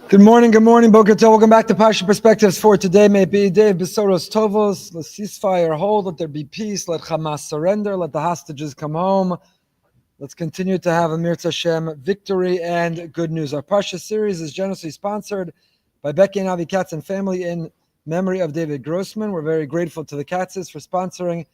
Good morning, Boker Tov. Welcome back to Parsha Perspectives for today. May it be a day of Besoros Tovos. Let ceasefire hold, let there be peace, let Hamas surrender, let the hostages come home. Let's continue to have Amir Hashem victory and good news. Our Parsha series is generously sponsored by Becky and Avi Katz and family in memory of David Grossman. We're very grateful to the Katzes for sponsoring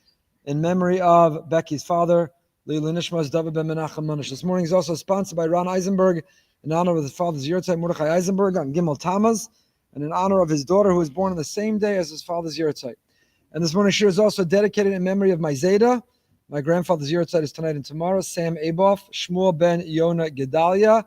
in memory of Becky's father, Leilu Nishmas David Ben Menachem Monish. This morning is also sponsored by Ron Eisenberg in honor of his father's Yurtzeit Mordechai Eisenberg on Gimel Tammuz, and in honor of his daughter who was born on the same day as his father's Yurtzeit. And this morning's shir is also dedicated in memory of my Zayda. My grandfather's Yurtzeit is tonight and tomorrow. Sam Aboff, Shmuel Ben Yona Gedalia,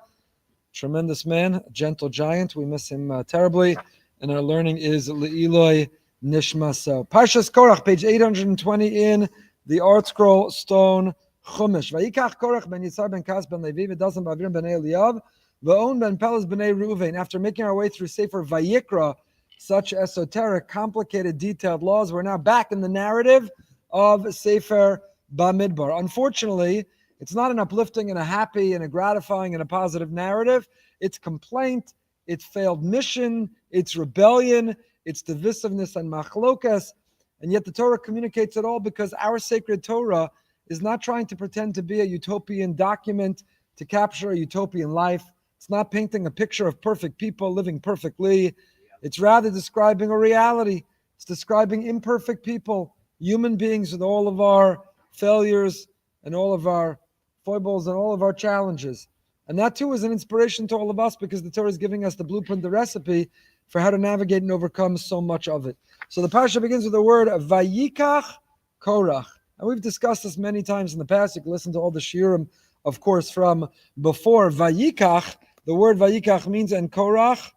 tremendous man, a gentle giant. We miss him terribly. And our learning is Le'iloi Nishmaso. Parshas Korach, page 820 in the Art Scroll Stone Chumash. Vayikach Korach ben Yitzhar ben Kas ben Levi v'dasan ba'avirim ben Eliyav v'on ben Peles b'nei Reuven. After making our way through Sefer Vayikra, such esoteric, complicated, detailed laws, we're now back in the narrative of Sefer Bamidbar. Unfortunately, it's not an uplifting and a happy and a gratifying and a positive narrative. It's complaint, it's failed mission, it's rebellion, it's divisiveness and machlokas, and yet the Torah communicates it all because our sacred Torah is not trying to pretend to be a utopian document to capture a utopian life. It's not painting a picture of perfect people living perfectly. It's rather describing a reality. It's describing imperfect people, human beings with all of our failures and all of our foibles and all of our challenges. And that too is an inspiration to all of us because the Torah is giving us the blueprint, the recipe for how to navigate and overcome so much of it. So the Parsha begins with the word Vayikach Korach. And we've discussed this many times in the past. You can listen to all the shiurim, of course, from before. Vayikach, the word Vayikach means and Korach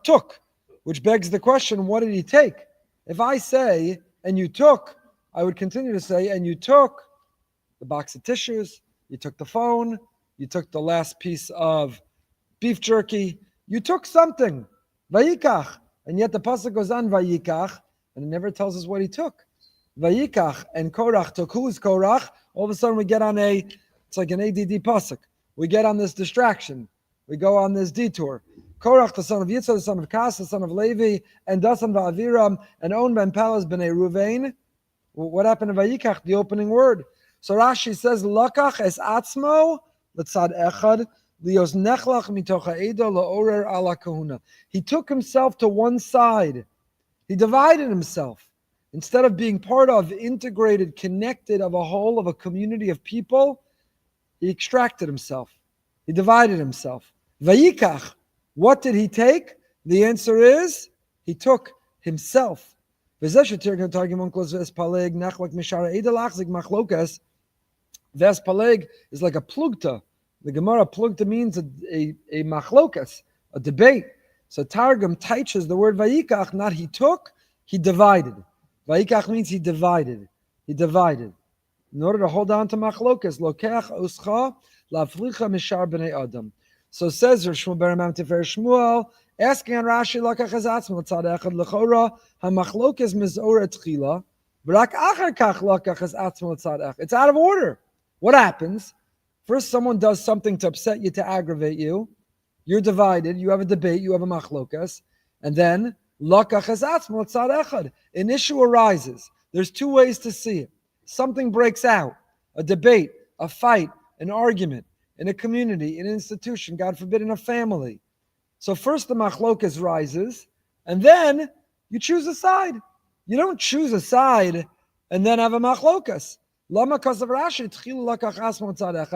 took, which begs the question, what did he take? If I say, and you took, I would continue to say, and you took the box of tissues, you took the phone, you took the last piece of beef jerky, you took something, Vayikach. And yet the pasuk goes on, Vayikach, and it never tells us what he took. Vayikach and Korach took. Who is Korach? All of a sudden we get on it's like an ADD pasuk. We get on this distraction. We go on this detour. Korach, the son of Yitzhak, the son of Kas, the son of Levi, and Dasan va'aviram, and On ben Peles b'nei Ruvain. What happened to Vayikach? The opening word. So Rashi says, Lakach es atzmo l'tzad echad lios nechlach mitoch ha'edo la'orer ala kahuna. He took himself to one side. He divided himself. Instead of being part of, integrated, connected of a whole, of a community of people, he extracted himself. He divided himself. Vayikach, what did he take? The answer is, he took himself. Vespaleg is like a plugta. The Gemara plugta means a machlokas, a debate. So Targum teaches the word vayikach, not he took, he divided. Vayikach means he divided. He divided. In order to hold on to machlokas, lokech uscha laflicha mishar b'nei adam. So says Shmuel Beramam Tifer Shmuel, asking on Rashi, lokech ezatzim l'tzad echad lechora hamachlokes mizora tchila, v'rak achar kach lokech ezatzim l'tzad echad. It's out of order. What happens? First, someone does something to upset you, to aggravate you. You're divided. You have a debate. You have a machlokas, and then an issue arises. There's two ways to see it. Something breaks out, a debate, a fight, an argument in a community, in an institution, God forbid, in a family. So first the machlokas rises, and then you choose a side. You don't choose a side and then have a machlokas.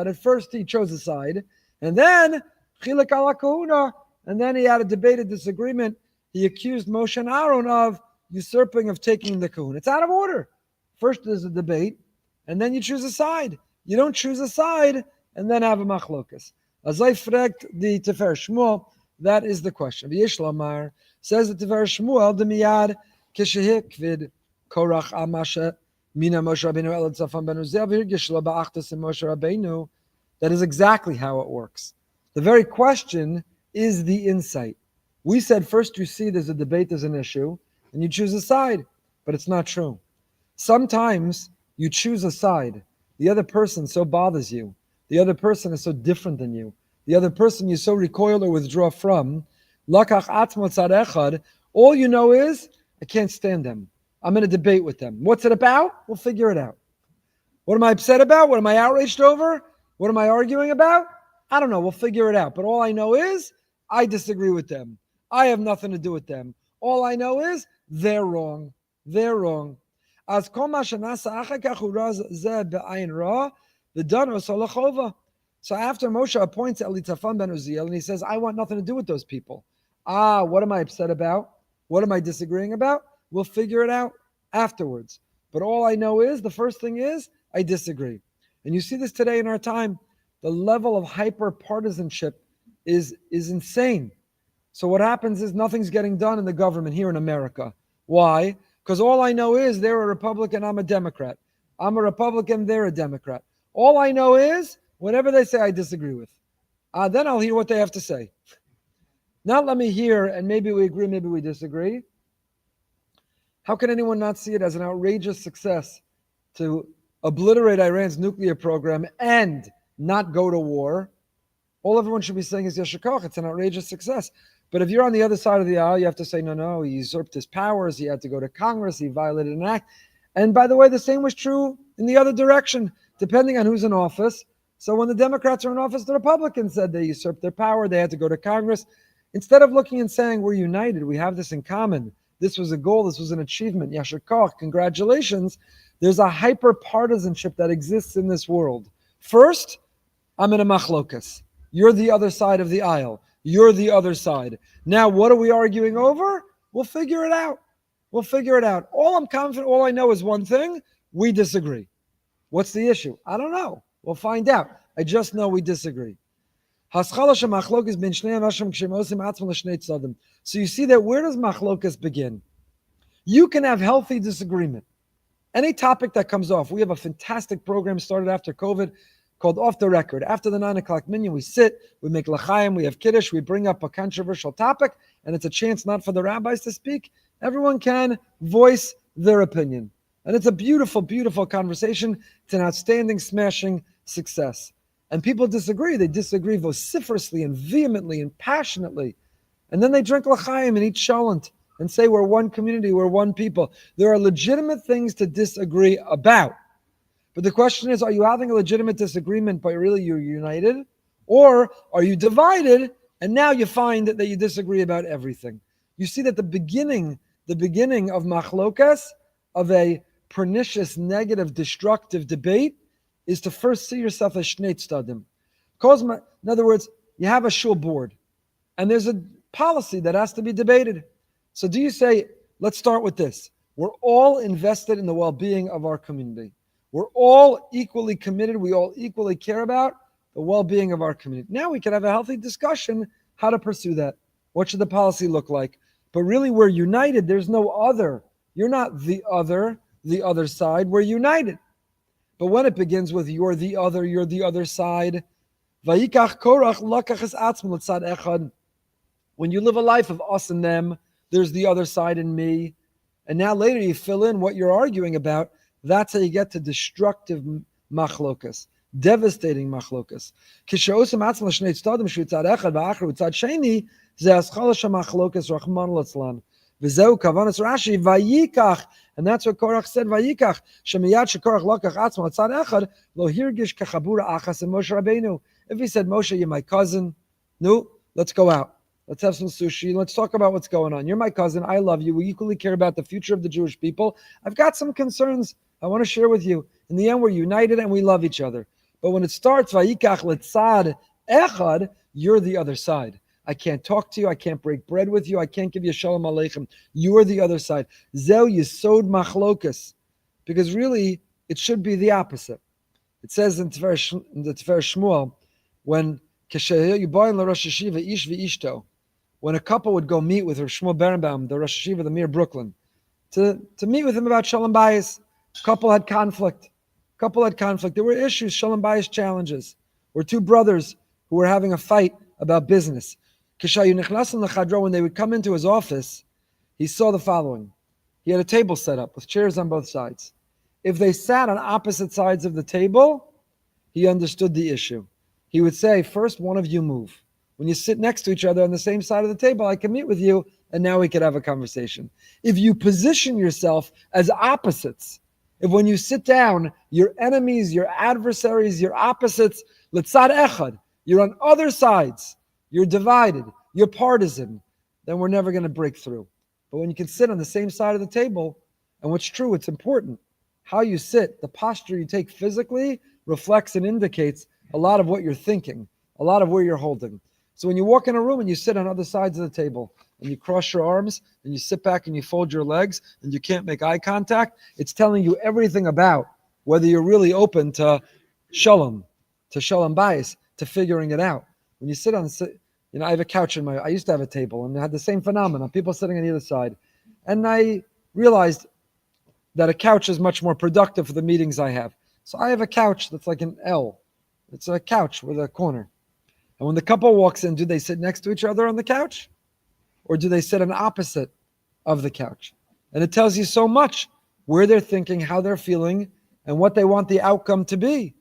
At first he chose a side, and then and then he had a debate, a disagreement. He accused Moshe and Aaron of usurping, of taking the kahuna. It's out of order. First there's a debate, and then you choose a side. You don't choose a side and then have a machlokas. Azay fragt the Tifer Shmuel, that is the question. V'yishlamar says the Tifer Shmuel, demiyad kishehikvid Korach amasha mina Moshe Rabbeinu el tzafan benu zev hirgishla ba'achtas in Moshe Rabbeinu. That is exactly how it works. The very question is the insight. We said first you see there's a debate, there's an issue, and you choose a side, but it's not true. Sometimes you choose a side. The other person so bothers you. The other person is so different than you. the other person you so recoil or withdraw from, lakach atzmo tzad echad, all you know is, I can't stand them. I'm in a debate with them. What's it about? We'll figure it out. What am I upset about? What am I outraged over? What am I arguing about? I don't know. We'll figure it out. But all I know is I disagree with them. I have nothing to do with them. All I know is they're wrong. They're wrong. As kol ma shenasa achar kach hu ra zeh be'ayin ra, v'dano solachova. So after Moshe appoints Elitzaphan ben Uziel, and he says, I want nothing to do with those people. What am I upset about? What am I disagreeing about? We'll figure it out afterwards. But all I know is, the first thing is, I disagree. And you see this today in our time. The level of hyper-partisanship is insane. So what happens is nothing's getting done in the government here in America. Why? Because all I know is they're a Republican, I'm a Democrat. I'm a Republican, they're a Democrat. All I know is, whatever they say, I disagree with. Then I'll hear what they have to say. Not let me hear, and maybe we agree, maybe we disagree. How can anyone not see it as an outrageous success to obliterate Iran's nuclear program and not go to war? All everyone should be saying is Yashar Koach. It's an outrageous success. But if you're on the other side of the aisle, you have to say, no, he usurped his powers. He had to go to Congress. He violated an act. And by the way, the same was true in the other direction, depending on who's in office. So when the Democrats are in office, the Republicans said they usurped their power. They had to go to Congress. Instead of looking and saying, we're united, we have this in common. This was a goal. This was an achievement. Yashar Koach, congratulations. There's a hyper-partisanship that exists in this world. First, I'm in a machlokas. You're the other side of the aisle. You're the other side. Now, what are we arguing over? We'll figure it out. We'll figure it out. All I'm confident, all I know is one thing. We disagree. What's the issue? I don't know. We'll find out. I just know we disagree. So you see that where does machlokas begin? You can have healthy disagreement. Any topic that comes off. We have a fantastic program started after COVID called Off the Record. After the 9 o'clock minyan, we sit, we make l'chaim, we have kiddush, we bring up a controversial topic, and it's a chance not for the rabbis to speak. Everyone can voice their opinion. And it's a beautiful, beautiful conversation. It's an outstanding, smashing success. And people disagree. They disagree vociferously and vehemently and passionately. And then they drink l'chaim and eat shalent and say we're one community, we're one people. There are legitimate things to disagree about. But the question is, are you having a legitimate disagreement, but really you're united? Or are you divided, and now you find that you disagree about everything? You see that the beginning of machlokas, of a pernicious, negative, destructive debate, is to first see yourself as shnei tzadim. In other words, you have a shul board, and there's a policy that has to be debated. So do you say, let's start with this. We're all invested in the well-being of our community. We're all equally committed. We all equally care about the well-being of our community. Now we can have a healthy discussion how to pursue that. What should the policy look like? But really, we're united. There's no other. You're not the other side. We're united. But when it begins with you're the other side, Vayikach Korach lakach es atzmo l'tzad echad. When you live a life of us and them, there's the other side and me. And now later you fill in what you're arguing about. That's how you get to destructive machlokas, devastating machlokas. Kisheosim atzmo l'shnei tzadim shu tzad echad v'achar tzad sheni ze aschal shemachlokas rachman l'tzlan. V'zeu kavanas Rashi vayikach. And that's what Korach said, Vayikach, Shemiyad shekorach lokach atzmo tzad echad, lo hirgish kachabura achas and Moshe Rabbeinu. If he said, Moshe, you're my cousin, no, let's go out. Let's have some sushi. Let's talk about what's going on. You're my cousin. I love you. We equally care about the future of the Jewish people. I've got some concerns I want to share with you. In the end, we're united and we love each other. But when it starts, Vayikach letzad echad, you're the other side. I can't talk to you. I can't break bread with you. I can't give you shalom aleichem. You are the other side. Zeu yisod machlokas. Because really, it should be the opposite. It says in the Tifer Shmuel, when a couple would go meet with her, Shmuel Berenbaum, the Rosh Hashiva, the Mir Brooklyn, to meet with him about shalom bayis. Couple had conflict. There were issues, shalom bayis challenges. Were two brothers who were having a fight about business. When they would come into his office, he saw the following. He had a table set up with chairs on both sides. If they sat on opposite sides of the table, he understood the issue. he would say, first one of you move. When you sit next to each other on the same side of the table, I can meet with you, and now we could have a conversation. If you position yourself as opposites, if when you sit down, your enemies, your adversaries, your opposites, letzad echad, you're on other sides, you're divided, you're partisan, then we're never going to break through. But when you can sit on the same side of the table, and what's true, it's important. How you sit, the posture you take physically reflects and indicates a lot of what you're thinking, a lot of where you're holding. So when you walk in a room and you sit on other sides of the table and you cross your arms and you sit back and you fold your legs and you can't make eye contact, it's telling you everything about whether you're really open to shalom bayis, to figuring it out. When you sit on, I have a couch I used to have a table and I had the same phenomenon, people sitting on either side. And I realized that a couch is much more productive for the meetings I have. So I have a couch that's like an L. It's a couch with a corner. And when the couple walks in, do they sit next to each other on the couch? Or do they sit on opposite of the couch? And it tells you so much where they're thinking, how they're feeling, and what they want the outcome to be.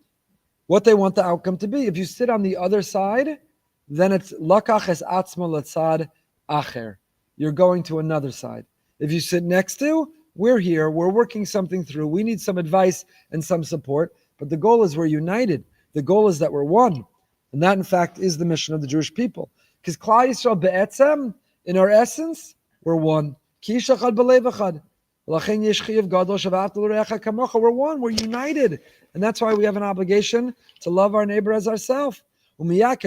What they want the outcome to be. If you sit on the other side, then it's lakach es atzma latzad acher. You're going to another side. If you sit next to, we're here, we're working something through, we need some advice and some support, but the goal is we're united. The goal is that we're one. And that, in fact, is the mission of the Jewish people. Because Klal Yisrael be'etzem, in our essence, we're one. Ki ish echad b'lev echad. L'chein yesh chiyuv gadol shav'ahavta l'reacha kamocha. We're one, we're united. And that's why we have an obligation to love our neighbor as ourselves. When that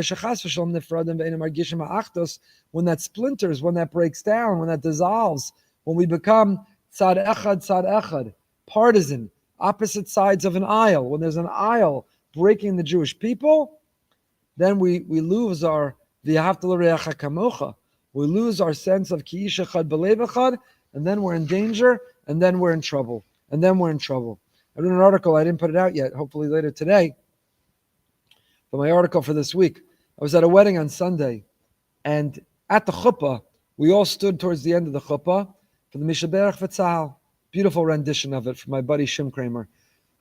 splinters, when that breaks down, when that dissolves, when we become tzad echad, partisan, opposite sides of an aisle, when there's an aisle breaking the Jewish people, then we lose our v'ahavta l'reacha kamocha. We lose our sense of ki ish echad b'lev echad, and then we're in danger, and then we're in trouble, I wrote an article, I didn't put it out yet, hopefully later today, but my article for this week. I was at a wedding on Sunday, and at the chuppah, we all stood towards the end of the chuppah for the Mishaberach V'Tzahal. Beautiful rendition of it from my buddy Shim Kramer.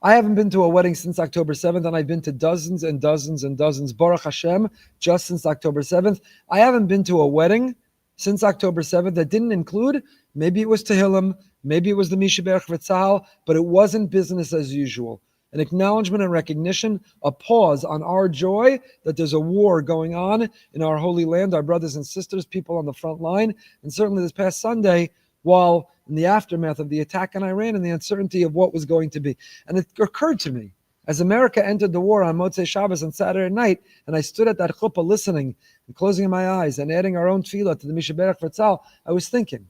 I haven't been to a wedding since October 7th, and I've been to dozens and dozens and dozens, Baruch Hashem, just since October 7th. I haven't been to a wedding since October 7th that didn't include, maybe it was Tehillim, maybe it was the Mishaberach V'Tzahal, but it wasn't business as usual. An acknowledgement and recognition, a pause on our joy that there's a war going on in our holy land, our brothers and sisters, people on the front line, and certainly this past Sunday, while in the aftermath of the attack on Iran and the uncertainty of what was going to be. And it occurred to me, as America entered the war on Motzei Shabbos on Saturday night, and I stood at that chuppah listening and closing my eyes and adding our own tefillah to the Mishaberach V'Tzahal, I was thinking,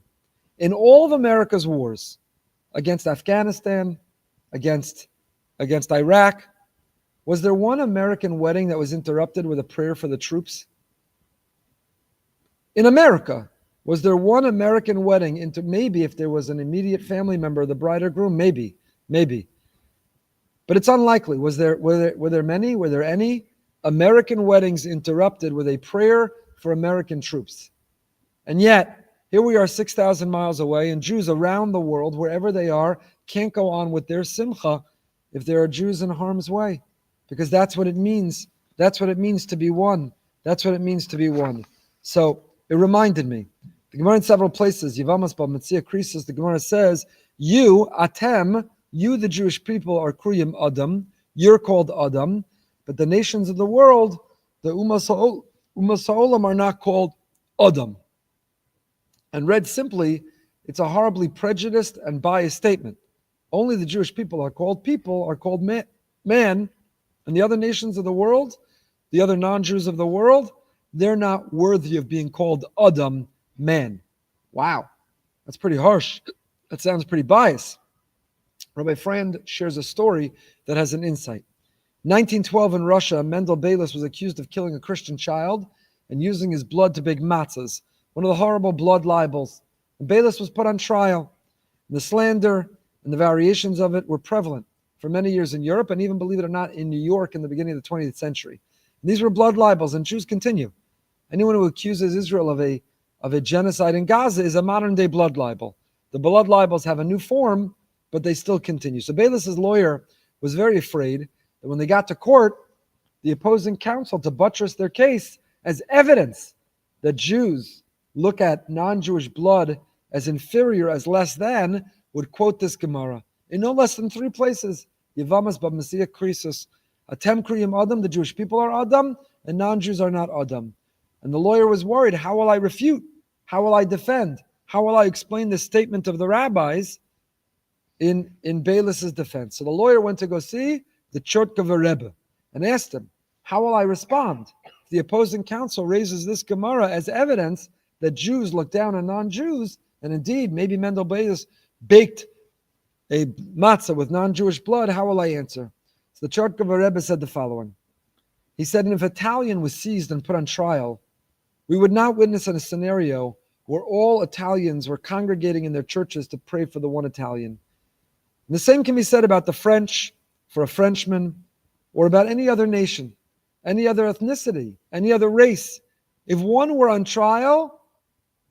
in all of America's wars, against Afghanistan, against Iraq, was there one American wedding that was interrupted with a prayer for the troops? In America, was there one American wedding maybe if there was an immediate family member of the bride or groom, maybe. But it's unlikely. Were there many? Were there any American weddings interrupted with a prayer for American troops? And yet, here we are 6,000 miles away, and Jews around the world, wherever they are, can't go on with their simcha if there are Jews in harm's way, because that's what it means. That's what it means to be one. So it reminded me. The Gemara in several places, Yevamos B'Metzia Krisis, the Gemara says, you, Atem, you the Jewish people are Kruyim Adam, you're called Adam, but the nations of the world, the Umas Ha'olam are not called Adam. And read simply, it's a horribly prejudiced and biased statement. Only the Jewish people, are called man, and the other nations of the world, the other non-Jews of the world, they're not worthy of being called Adam, man. Wow, that's pretty harsh. That sounds pretty biased. Rabbi Frand shares a story that has an insight. 1912 in Russia, Mendel Beilis was accused of killing a Christian child and using his blood to bake matzahs, one of the horrible blood libels. And Beilis was put on trial. And the slander and the variations of it were prevalent for many years in Europe, and even, believe it or not, in New York in the beginning of the 20th century. And these were blood libels, and Jews continue. Anyone who accuses Israel of a genocide in Gaza is a modern-day blood libel. The blood libels have a new form, but they still continue. So Beilis' lawyer was very afraid that when they got to court, the opposing counsel to buttress their case as evidence that Jews look at non-Jewish blood as inferior, as less than, would quote this Gemara in no less than 3 places. Yevamas b'Masiach Krisus. Atem kriyim Adam, the Jewish people are Adam, and non-Jews are not Adam. And the lawyer was worried, how will I refute? How will I defend? How will I explain the statement of the rabbis in Beilis's defense? So the lawyer went to go see the Chortkever Rebbe and asked him, how will I respond? The opposing counsel raises this Gemara as evidence that Jews look down on non-Jews, and indeed, maybe Mendel Beilis baked a matzah with non-Jewish blood. How will I answer? So the Chortkever Rebbe said the following. He said, if an Italian was seized and put on trial, we would not witness in a scenario where all Italians were congregating in their churches to pray for the one Italian. And the same can be said about the French, for a Frenchman, or about any other nation, any other ethnicity, any other race. If one were on trial,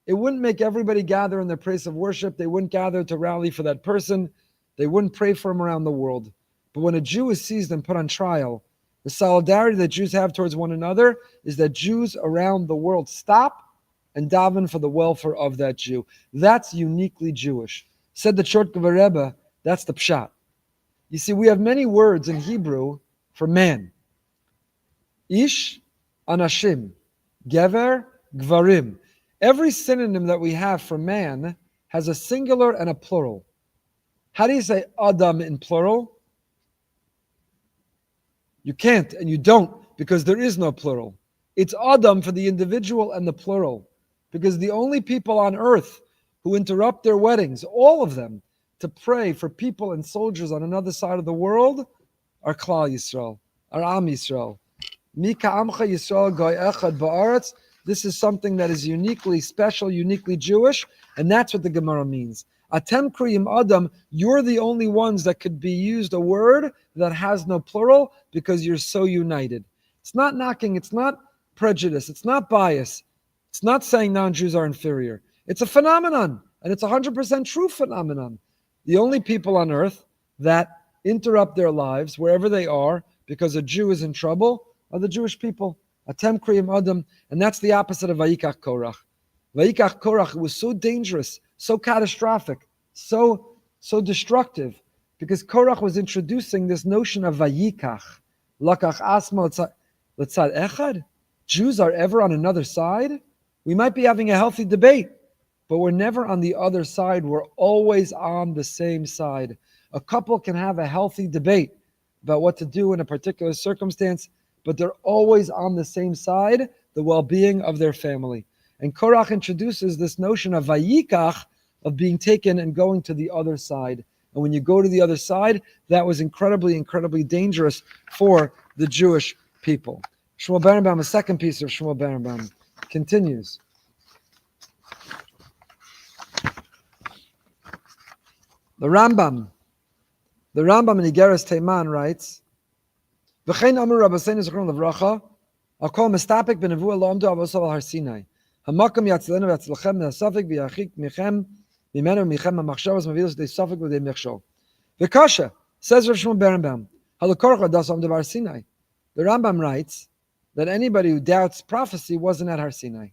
it wouldn't make everybody gather in their place of worship. They wouldn't gather to rally for that person. They wouldn't pray for him around the world. But when a Jew is seized and put on trial, the solidarity that Jews have towards one another is that Jews around the world stop and daven for the welfare of that Jew. That's uniquely Jewish. Said the Chortkever Rebbe, that's the pshat. You see, we have many words in Hebrew for man. Ish, anashim, gever, gvarim. Every synonym that we have for man has a singular and a plural. How do you say Adam in plural? You can't and you don't, because there is no plural. It's Adam for the individual and the plural, because the only people on earth who interrupt their weddings, all of them, to pray for people and soldiers on another side of the world are Klal Yisrael, are Am Yisrael. Mika Amcha Yisrael Goy Echad Ba'aretz. This is something that is uniquely special, uniquely Jewish, and that's what the Gemara means. Atem kriyim Adam, you're the only ones that could be used a word that has no plural because you're so united. It's not knocking, it's not prejudice, it's not bias, it's not saying non-Jews are inferior. It's a phenomenon, and it's a 100% true phenomenon. The only people on earth that interrupt their lives wherever they are because a Jew is in trouble are the Jewish people. Atem kriyim Adam, and that's the opposite of Vayikach Korach. Vayikach Korach was so dangerous, so catastrophic, so destructive, because Korach was introducing this notion of Vayikach, Lakach Asma L'tzad Echad. Jews are ever on another side? We might be having a healthy debate, but we're never on the other side. We're always on the same side. A couple can have a healthy debate about what to do in a particular circumstance, but they're always on the same side, the well-being of their family. And Korach introduces this notion of Vayikach, of being taken and going to the other side. And when you go to the other side, that was incredibly, incredibly dangerous for the Jewish people. Shmuel Berenbaum, a second piece of Shmuel Berenbaum, continues. The Rambam in Igeres Teiman writes, V'chein amar Rabbeinu Zichron Livracha, I'll call Mistapik b'nevuah lo amdu avosal al Har Sinai. Hamakam yatzilenu v'yatzilchem min hasafik v'yachik michem mimenu michem ha'machshavos mavilos dei safik v'dei mechshol. V'kasha, says Rav Shmuel Berenbaum, Halakorach adas amdu Har Sinai. The Rambam writes that anybody who doubts prophecy wasn't at Har Sinai.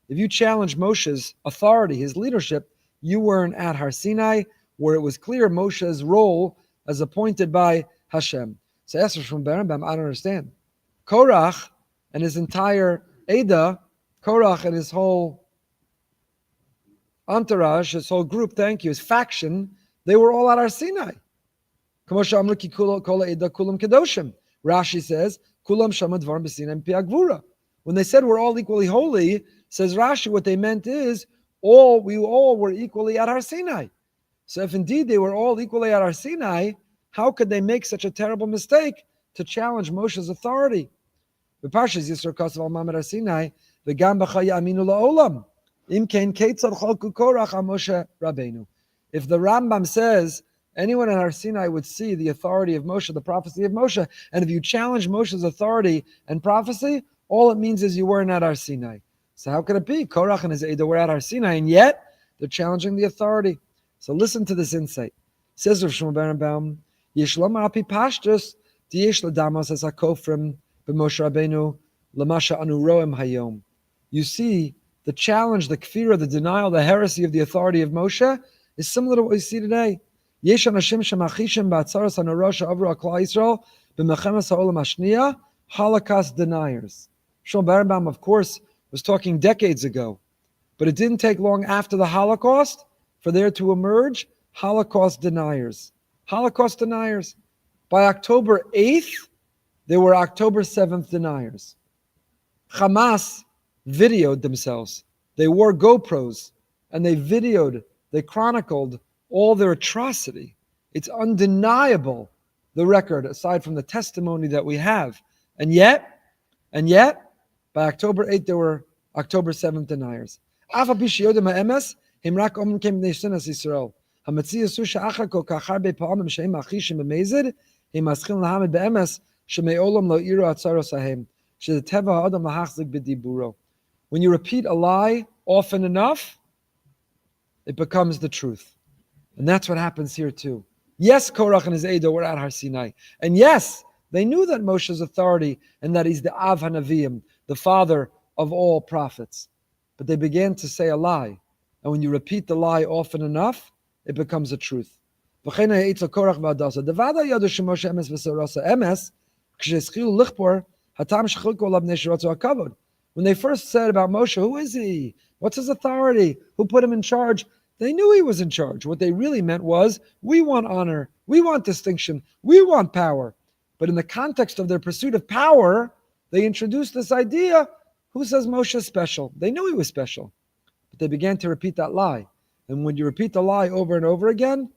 If you challenge Moshe's authority, his leadership, you weren't at Har Sinai, where it was clear Moshe's role as appointed by Hashem. So Esther from Berenbaum, I don't understand. Korach and his entire Eda, Korach and his whole entourage, his whole group, his faction, they were all at Har Sinai. Rashi says, when they said we're all equally holy, says Rashi, what they meant is, we all were equally at Har Sinai. So if indeed they were all equally at Har Sinai, how could they make such a terrible mistake to challenge Moshe's authority? The Parsha Yisro Kasav al Mamad Har Sinai, the Gam B'chaya Aminu La'olam. Imkein Ketzad Chalku Korach Moshe Rabbeinu. If the Rambam says anyone at Har Sinai would see the authority of Moshe, the prophecy of Moshe, and if you challenge Moshe's authority and prophecy, all it means is you weren't at Har Sinai. So how could it be? Korach and his Eda were at Har Sinai, and yet they're challenging the authority. So listen to this insight. Says Rav Shmuel Berenbaum, Yishlam Api Pashtus, Diesh Ladamos as Hakofrim, b'Moshe Rabbeinu l'masha anu roem hayom. You see, the challenge, the kfira, the denial, the heresy of the authority of Moshe is similar to what we see today. Yesh anashim shemachishim ba'atzaras hanora she'avru al Klal Yisrael b'mechemes ha'olam hashniya, Holocaust deniers. Shmuel Berenbaum, of course, was talking decades ago, but it didn't take long after the Holocaust for there to emerge Holocaust deniers. Holocaust deniers. By October 8th, there were October 7th deniers. Hamas videoed themselves. They wore GoPros and they chronicled all their atrocity. It's undeniable, the record, aside from the testimony that we have. And yet, by October 8th, there were October 7th deniers. When you repeat a lie often enough, it becomes the truth. And that's what happens here too. Yes, Korach and his Eido were at Har Sinai. And yes, they knew that Moshe's authority and that he's the Av HaNaviim, the father of all prophets. But they began to say a lie. And when you repeat the lie often enough, it becomes a truth. When they first said about Moshe, who is he? What's his authority? Who put him in charge? They knew he was in charge. What they really meant was, we want honor, we want distinction, we want power. But in the context of their pursuit of power, they introduced this idea, who says Moshe is special? They knew he was special. But they began to repeat that lie. And when you repeat the lie over and over again,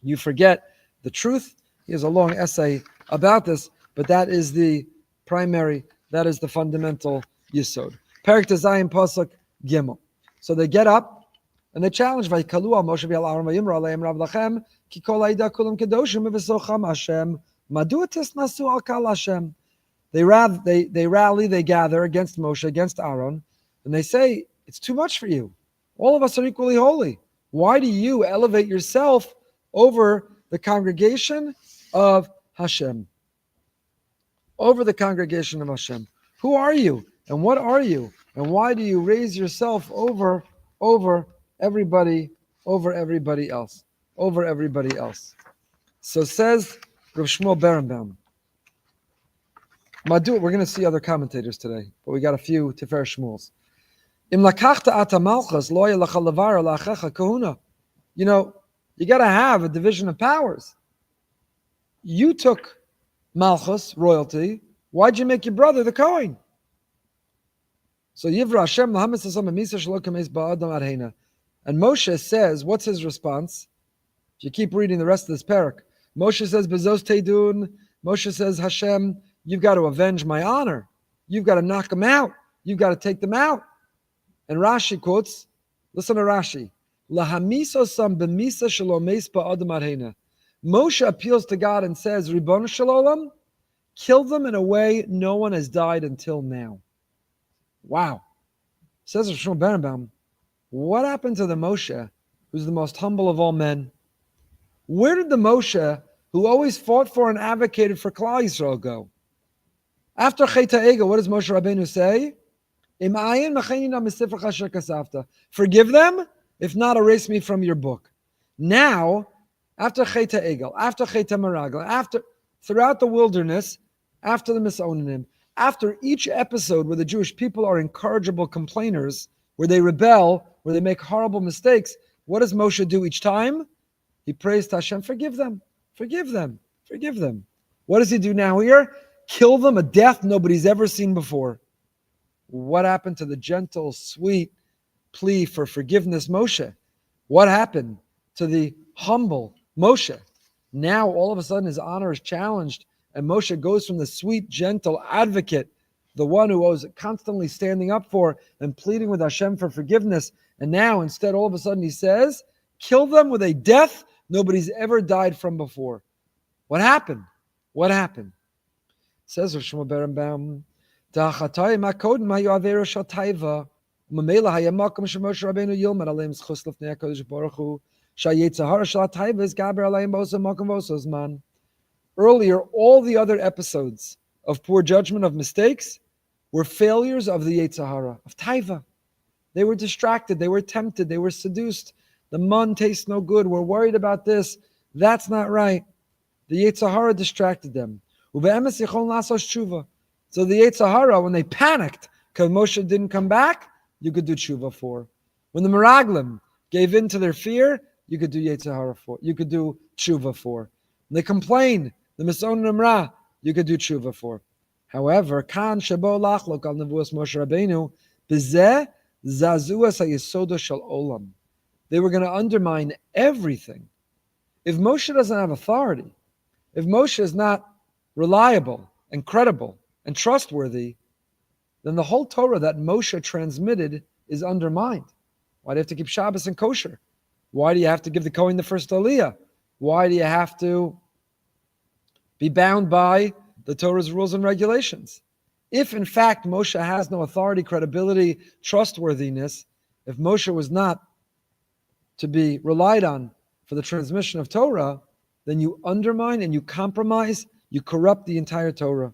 you forget the truth. He has a long essay about this, but that is the primary, that is the fundamental yisod. Perek Tezayim Pasuk Gimel. So they get up and they challenge Vayikalu al Moshe v'al Aaron v'yimra aleim Rav Lachem ki kol ha'ida kulam kedoshim v'socham Hashem madu tisnasu al kal Hashem. They rally, they gather against Moshe, against Aaron, and they say, it's too much for you. All of us are equally holy. Why do you elevate yourself over the congregation of Hashem? Over the congregation of Hashem. Who are you? And what are you? And why do you raise yourself over everybody else? Over everybody else. So says Rav Shmuel Berenbaum. Madu, we're going to see other commentators today, but we got a few Tifer Shmuels. Im lakachta ata malchus lo yelacha levar la'achecha kahuna. You know, you got to have a division of powers. You took malchus, royalty. Why'd you make your brother the Kohen? So Yivra Hashem Muhammad Sasam Misa Shlo Kameis Ba'adam Arheina. And Moshe says, what's his response? If you keep reading the rest of this parak, Moshe says, Bezos Teidun. Moshe says, Hashem, you've got to avenge my honor. You've got to knock them out. You've got to take them out. And Rashi quotes, listen to Rashi. Lahamiso sam b'misa shalomeis ba'adam arheina. Moshe appeals to God and says, Ribbon Shalom, kill them in a way no one has died until now. Wow. Says Rav Shmuel Berenbaum, what happened to the Moshe who's the most humble of all men? Where did the Moshe who always fought for and advocated for Klal Yisrael go? After Chet HaEgel, what does Moshe Rabbeinu say? Forgive them, if not, erase me from your book. Now, after Chet HaEgel, after Chet HaMeragel, throughout the wilderness, after the Misonanim, after each episode where the Jewish people are incorrigible complainers, where they rebel, where they make horrible mistakes, what does Moshe do each time? He prays to Hashem, forgive them, forgive them, forgive them. What does he do now here? Kill them a death nobody's ever seen before. What happened to the gentle, sweet plea for forgiveness, Moshe? What happened to the humble Moshe? Now, all of a sudden, his honor is challenged, and Moshe goes from the sweet, gentle advocate, the one who was constantly standing up for and pleading with Hashem for forgiveness, and now, instead, all of a sudden, he says, kill them with a death nobody's ever died from before. What happened? What happened? Says Rav Shmuel Berenbaum, Da'achatayim ha'kodem hayu avera shel taiva, u'memela haya makom shemoshe Rabbeinu yilmad aleim zchus lefnei HaKadosh Baruch Hu, shayetzahara shel taiva is gaber aleim b'osa makom v'osa zman. Earlier, all the other episodes of poor judgment, of mistakes, were failures of the Yetzer Hara, of Taiva. They were distracted, they were tempted, they were seduced. The mun tastes no good, we're worried about this. That's not right. The Yetzer Hara distracted them. So the Yetzer Hara, when they panicked because Moshe didn't come back, you could do tshuva for. When the Meraglim gave in to their fear, you could do Yetzer Hara for. You could do tshuva for. When they complained, the Mison Nimra, you could do tshuva for. However, Kan Shabo Lachlok al Nevuas Moshe Rabbeinu, Bizeh Zazuas HaYesoda Shel Olam. They were going to undermine everything. If Moshe doesn't have authority, if Moshe is not reliable and credible and trustworthy, then the whole Torah that Moshe transmitted is undermined. Why do you have to keep Shabbos and kosher? Why do you have to give the Kohen the first Aliyah? Why do you have to be bound by the Torah's rules and regulations? If in fact Moshe has no authority, credibility, trustworthiness, if Moshe was not to be relied on for the transmission of Torah, then you undermine and you compromise, you corrupt the entire Torah,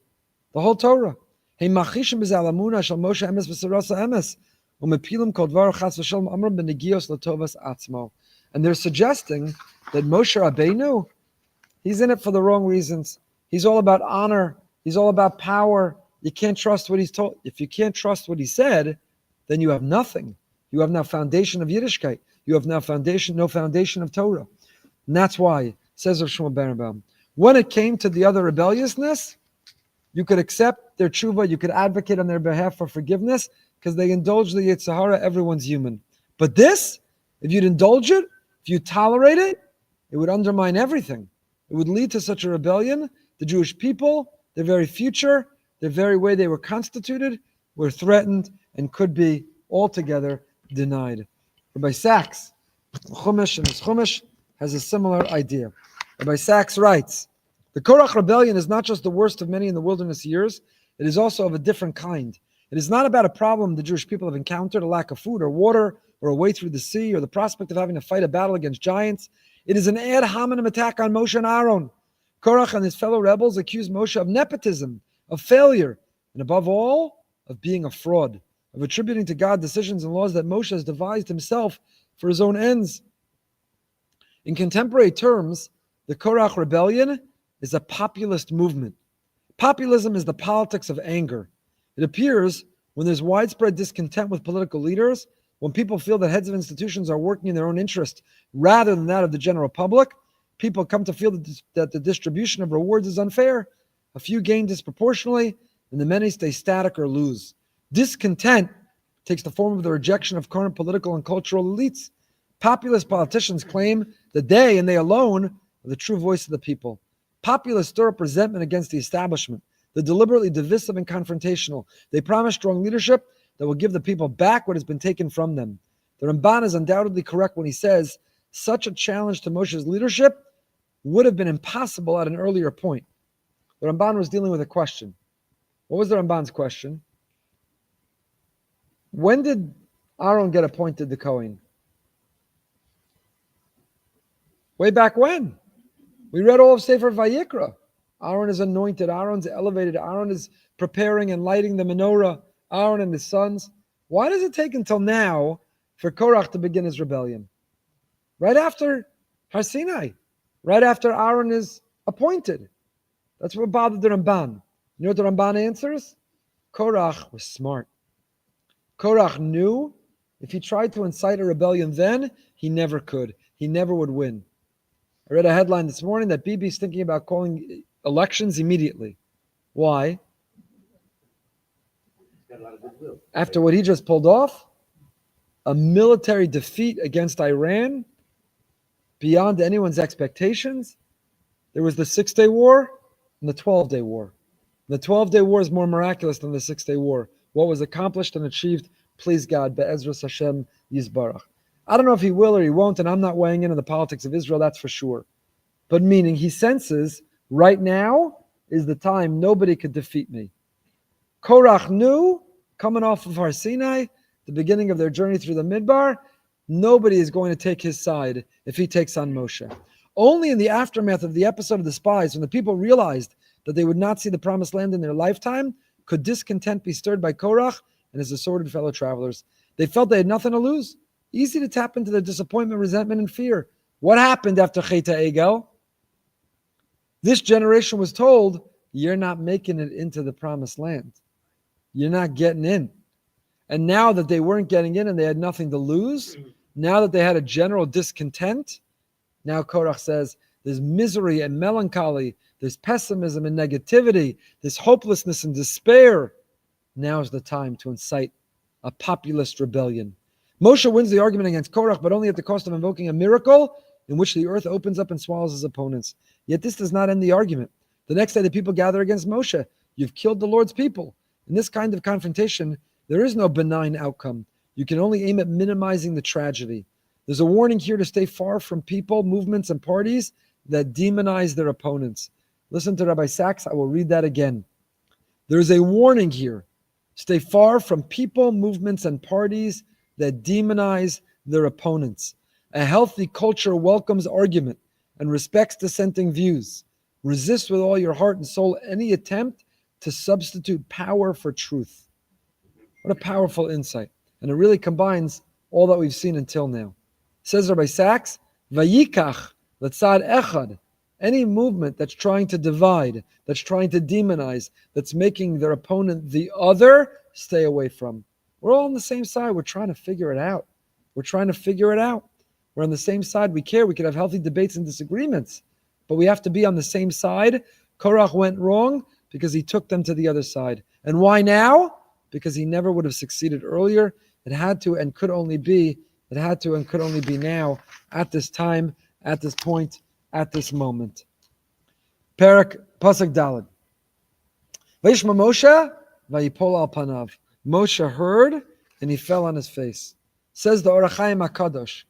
the whole Torah. And they're suggesting that Moshe Rabbeinu, he's in it for the wrong reasons. He's all about honor. He's all about power. You can't trust what he's told. If you can't trust what he said, then you have nothing. You have no foundation of Yiddishkeit. You have no foundation of Torah. And that's why, says Rav Shmuel Berenbaum, when it came to the other rebelliousness, you could accept their tshuva, you could advocate on their behalf for forgiveness, because they indulged the Yetzer Hara, everyone's human. But this, if you'd indulge it, if you tolerate it, it would undermine everything. It would lead to such a rebellion. The Jewish people, their very future, their very way they were constituted, were threatened and could be altogether denied. Rabbi Sachs, Chumash, and his Chumash, has a similar idea. Rabbi Sachs writes, the Korach rebellion is not just the worst of many in the wilderness years, it is also of a different kind. It is not about a problem the Jewish people have encountered, a lack of food or water, or a way through the sea, or the prospect of having to fight a battle against giants. It is an ad hominem attack on Moshe and Aaron. Korach and his fellow rebels accuse Moshe of nepotism, of failure, and above all, of being a fraud, of attributing to God decisions and laws that Moshe has devised himself for his own ends. In contemporary terms, the Korach rebellion is a populist movement. Populism is the politics of anger. It appears when there's widespread discontent with political leaders, when people feel that heads of institutions are working in their own interest rather than that of the general public, people come to feel that the distribution of rewards is unfair. A few gain disproportionately, and the many stay static or lose. Discontent takes the form of the rejection of current political and cultural elites. Populist politicians claim that they, and they alone, are the true voice of the people. Populists stir up resentment against the establishment. They're deliberately divisive and confrontational. They promise strong leadership that will give the people back what has been taken from them. The Ramban is undoubtedly correct when he says such a challenge to Moshe's leadership would have been impossible at an earlier point. The Ramban was dealing with a question. What was the Ramban's question? When did Aaron get appointed the Kohen? Way back when? We read all of Sefer Vayikra. Aaron is anointed. Aaron's elevated. Aaron is preparing and lighting the menorah. Aaron and his sons. Why does it take until now for Korach to begin his rebellion? Right after Har Sinai. Right after Aaron is appointed. That's what bothered the Ramban. You know what the Ramban answers? Korach was smart. Korach knew if he tried to incite a rebellion then, he never could. He never would win. I read a headline this morning that Bibi's thinking about calling elections immediately. Why? After what he just pulled off, a military defeat against Iran beyond anyone's expectations. There was the 6-Day War and the 12-Day War. The 12-Day War is more miraculous than the 6-Day War. What was accomplished and achieved, please God, Be'ezras Hashem Yisbarach. I don't know if he will or he won't, and I'm not weighing in on the politics of Israel, that's for sure. But meaning he senses right now is the time nobody could defeat me. Korach knew, coming off of Har Sinai, the beginning of their journey through the Midbar, nobody is going to take his side if he takes on Moshe. Only in the aftermath of the episode of the spies, when the people realized that they would not see the promised land in their lifetime, could discontent be stirred by Korach and his assorted fellow travelers. They felt they had nothing to lose. Easy to tap into their disappointment, resentment, and fear. What happened after Cheta Egel? This generation was told, you're not making it into the promised land. You're not getting in. And now that they weren't getting in and they had nothing to lose, now that they had a general discontent, now Korach says there's misery and melancholy, there's pessimism and negativity, there's hopelessness and despair. Now's the time to incite a populist rebellion. Moshe wins the argument against Korach, but only at the cost of invoking a miracle in which the earth opens up and swallows his opponents. Yet this does not end the argument. The next day the people gather against Moshe. You've killed the Lord's people. In this kind of confrontation, there is no benign outcome. You can only aim at minimizing the tragedy. There's a warning here to stay far from people, movements, and parties that demonize their opponents. Listen to Rabbi Sachs. I will read that again. There's a warning here. Stay far from people, movements, and parties that demonize their opponents. A healthy culture welcomes argument and respects dissenting views. Resist with all your heart and soul any attempt to substitute power for truth. What a powerful insight. And it really combines all that we've seen until now. Says Rabbi Sachs, Vayikach letzad echad. Any movement that's trying to divide, that's trying to demonize, that's making their opponent the other, stay away from. We're all on the same side. We're trying to figure it out. We're on the same side. We care. We could have healthy debates and disagreements, but we have to be on the same side. Korach went wrong because he took them to the other side. And why now? Because he never would have succeeded earlier. It had to and could only be now, at this time, at this point, at this moment. Parak Pasuk Daled. Vayishma Moshe vayipol al panav. Moshe heard and he fell on his face. Says the Orach Chaim HaKadosh.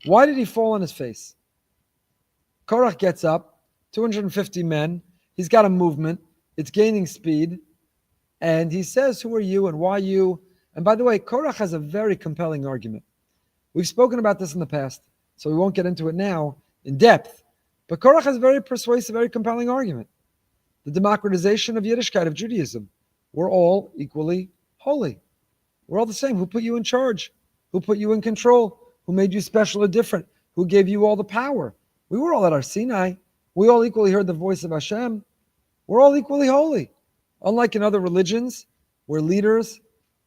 Why did he fall on his face? Korach gets up, 250 men. He's got a movement. It's gaining speed. And he says, who are you and why you? And by the way, Korach has a very compelling argument. We've spoken about this in the past, so we won't get into it now in depth. But Korach has a very persuasive, very compelling argument. The democratization of Yiddishkeit, of Judaism. We're all equally holy. We're all the same. Who put you in charge? Who put you in control? Who made you special or different? Who gave you all the power? We were all at our Sinai. We all equally heard the voice of Hashem. We're all equally holy. Unlike in other religions, where leaders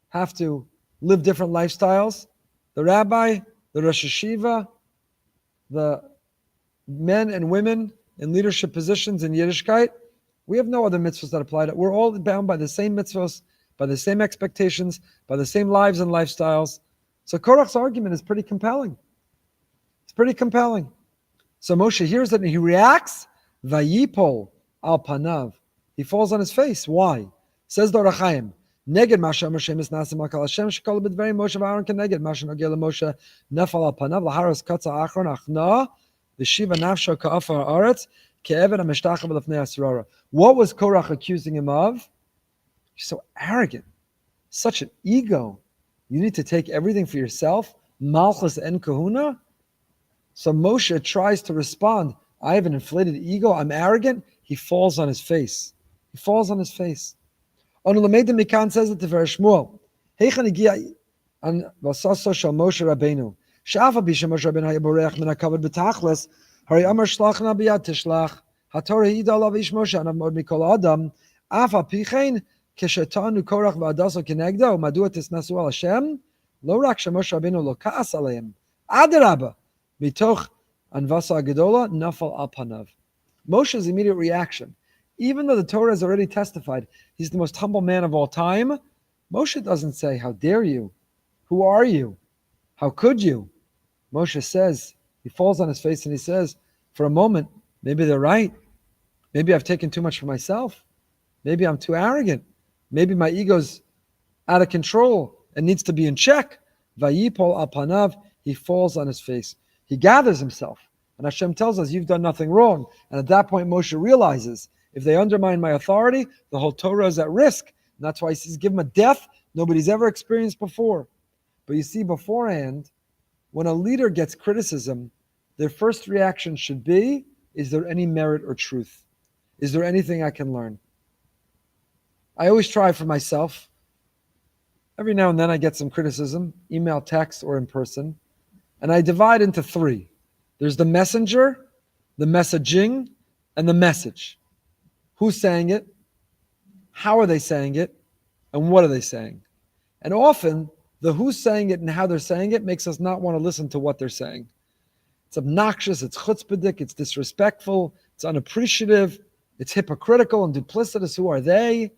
have to live different lifestyles, the rabbi, the Rosh Hashiva, the men and women in leadership positions in Yiddishkeit, we have no other mitzvahs that apply to it. We're all bound by the same mitzvahs, by the same expectations, by the same lives and lifestyles. So Korach's argument is pretty compelling. It's pretty compelling. So Moshe hears it and he reacts, Vayipol al panav. He falls on his face. Why? Says the Orach Chaim, Neged Masha Moshe misnasim al kal Hashem shekol b'dvarei Moshe v'Aaron keneged Masha nogel Moshe nafal al panav laharos katza achron achna v'shiva nafsho ka'afar haaretz ke'eved ha'mishtachav l'fnei asrara. What was Korach accusing him of? He's so arrogant, such an ego. You need to take everything for yourself. Malchus and kahuna. So Moshe tries to respond. I have an inflated ego. I'm arrogant. He falls on his face. He falls on his face. Onulameid Mikan says it to Shmuel. Heichan igia an vasaso shel Moshe Rabbeinu. Shafa bisha Moshe Rabbeinu hayaborech min hakavod betachlis. Hari amar shlachna biyad tishlach. Hatorah hida alav ish Moshe anav mod mikol adam. Afa pichein keshetanu Korach v'adaso kenegdo. Madua tisnasu al Hashem. Lo rak shemoshe Rabbeinu lo ka'as aleim. Adarabba. Mitoch anvasa gedola nafal al panav. Moshe's immediate reaction, even though the Torah has already testified he's the most humble man of all time, Moshe doesn't say, how dare you? Who are you? How could you? Moshe says, he falls on his face and he says, for a moment, maybe they're right. Maybe I've taken too much for myself. Maybe I'm too arrogant. Maybe my ego's out of control and needs to be in check. Vayipol al panav, he falls on his face. He gathers himself. And Hashem tells us, you've done nothing wrong. And at that point, Moshe realizes, if they undermine my authority, the whole Torah is at risk. And that's why he says, give them a death nobody's ever experienced before. But you see, beforehand, when a leader gets criticism, their first reaction should be, is there any merit or truth? Is there anything I can learn? I always try for myself. Every now and then I get some criticism, email, text, or in person. And I divide into three. There's the messenger, the messaging, and the message. Who's saying it? How are they saying it? And what are they saying? And often, the who's saying it and how they're saying it makes us not want to listen to what they're saying. It's obnoxious, it's chutzpahdik, it's disrespectful, it's unappreciative, it's hypocritical and duplicitous. Who are they?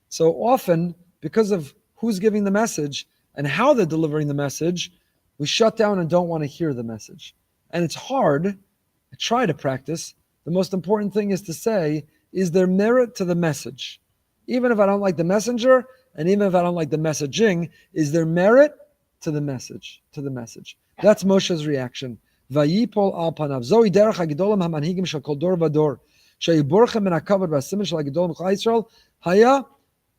So often, because of who's giving the message and how they're delivering the message, we shut down and don't want to hear the message. And it's hard. I try to practice. The most important thing is to say, is there merit to the message? Even if I don't like the messenger, and even if I don't like the messaging, is there merit to the message? That's Moshe's reaction. Vayipol al panav. Zoi derech hagedolim hamanhigim shel kol dor vador. Sheyiborchem min hakavod v'asimin shel hagedolim chai Yisrael haya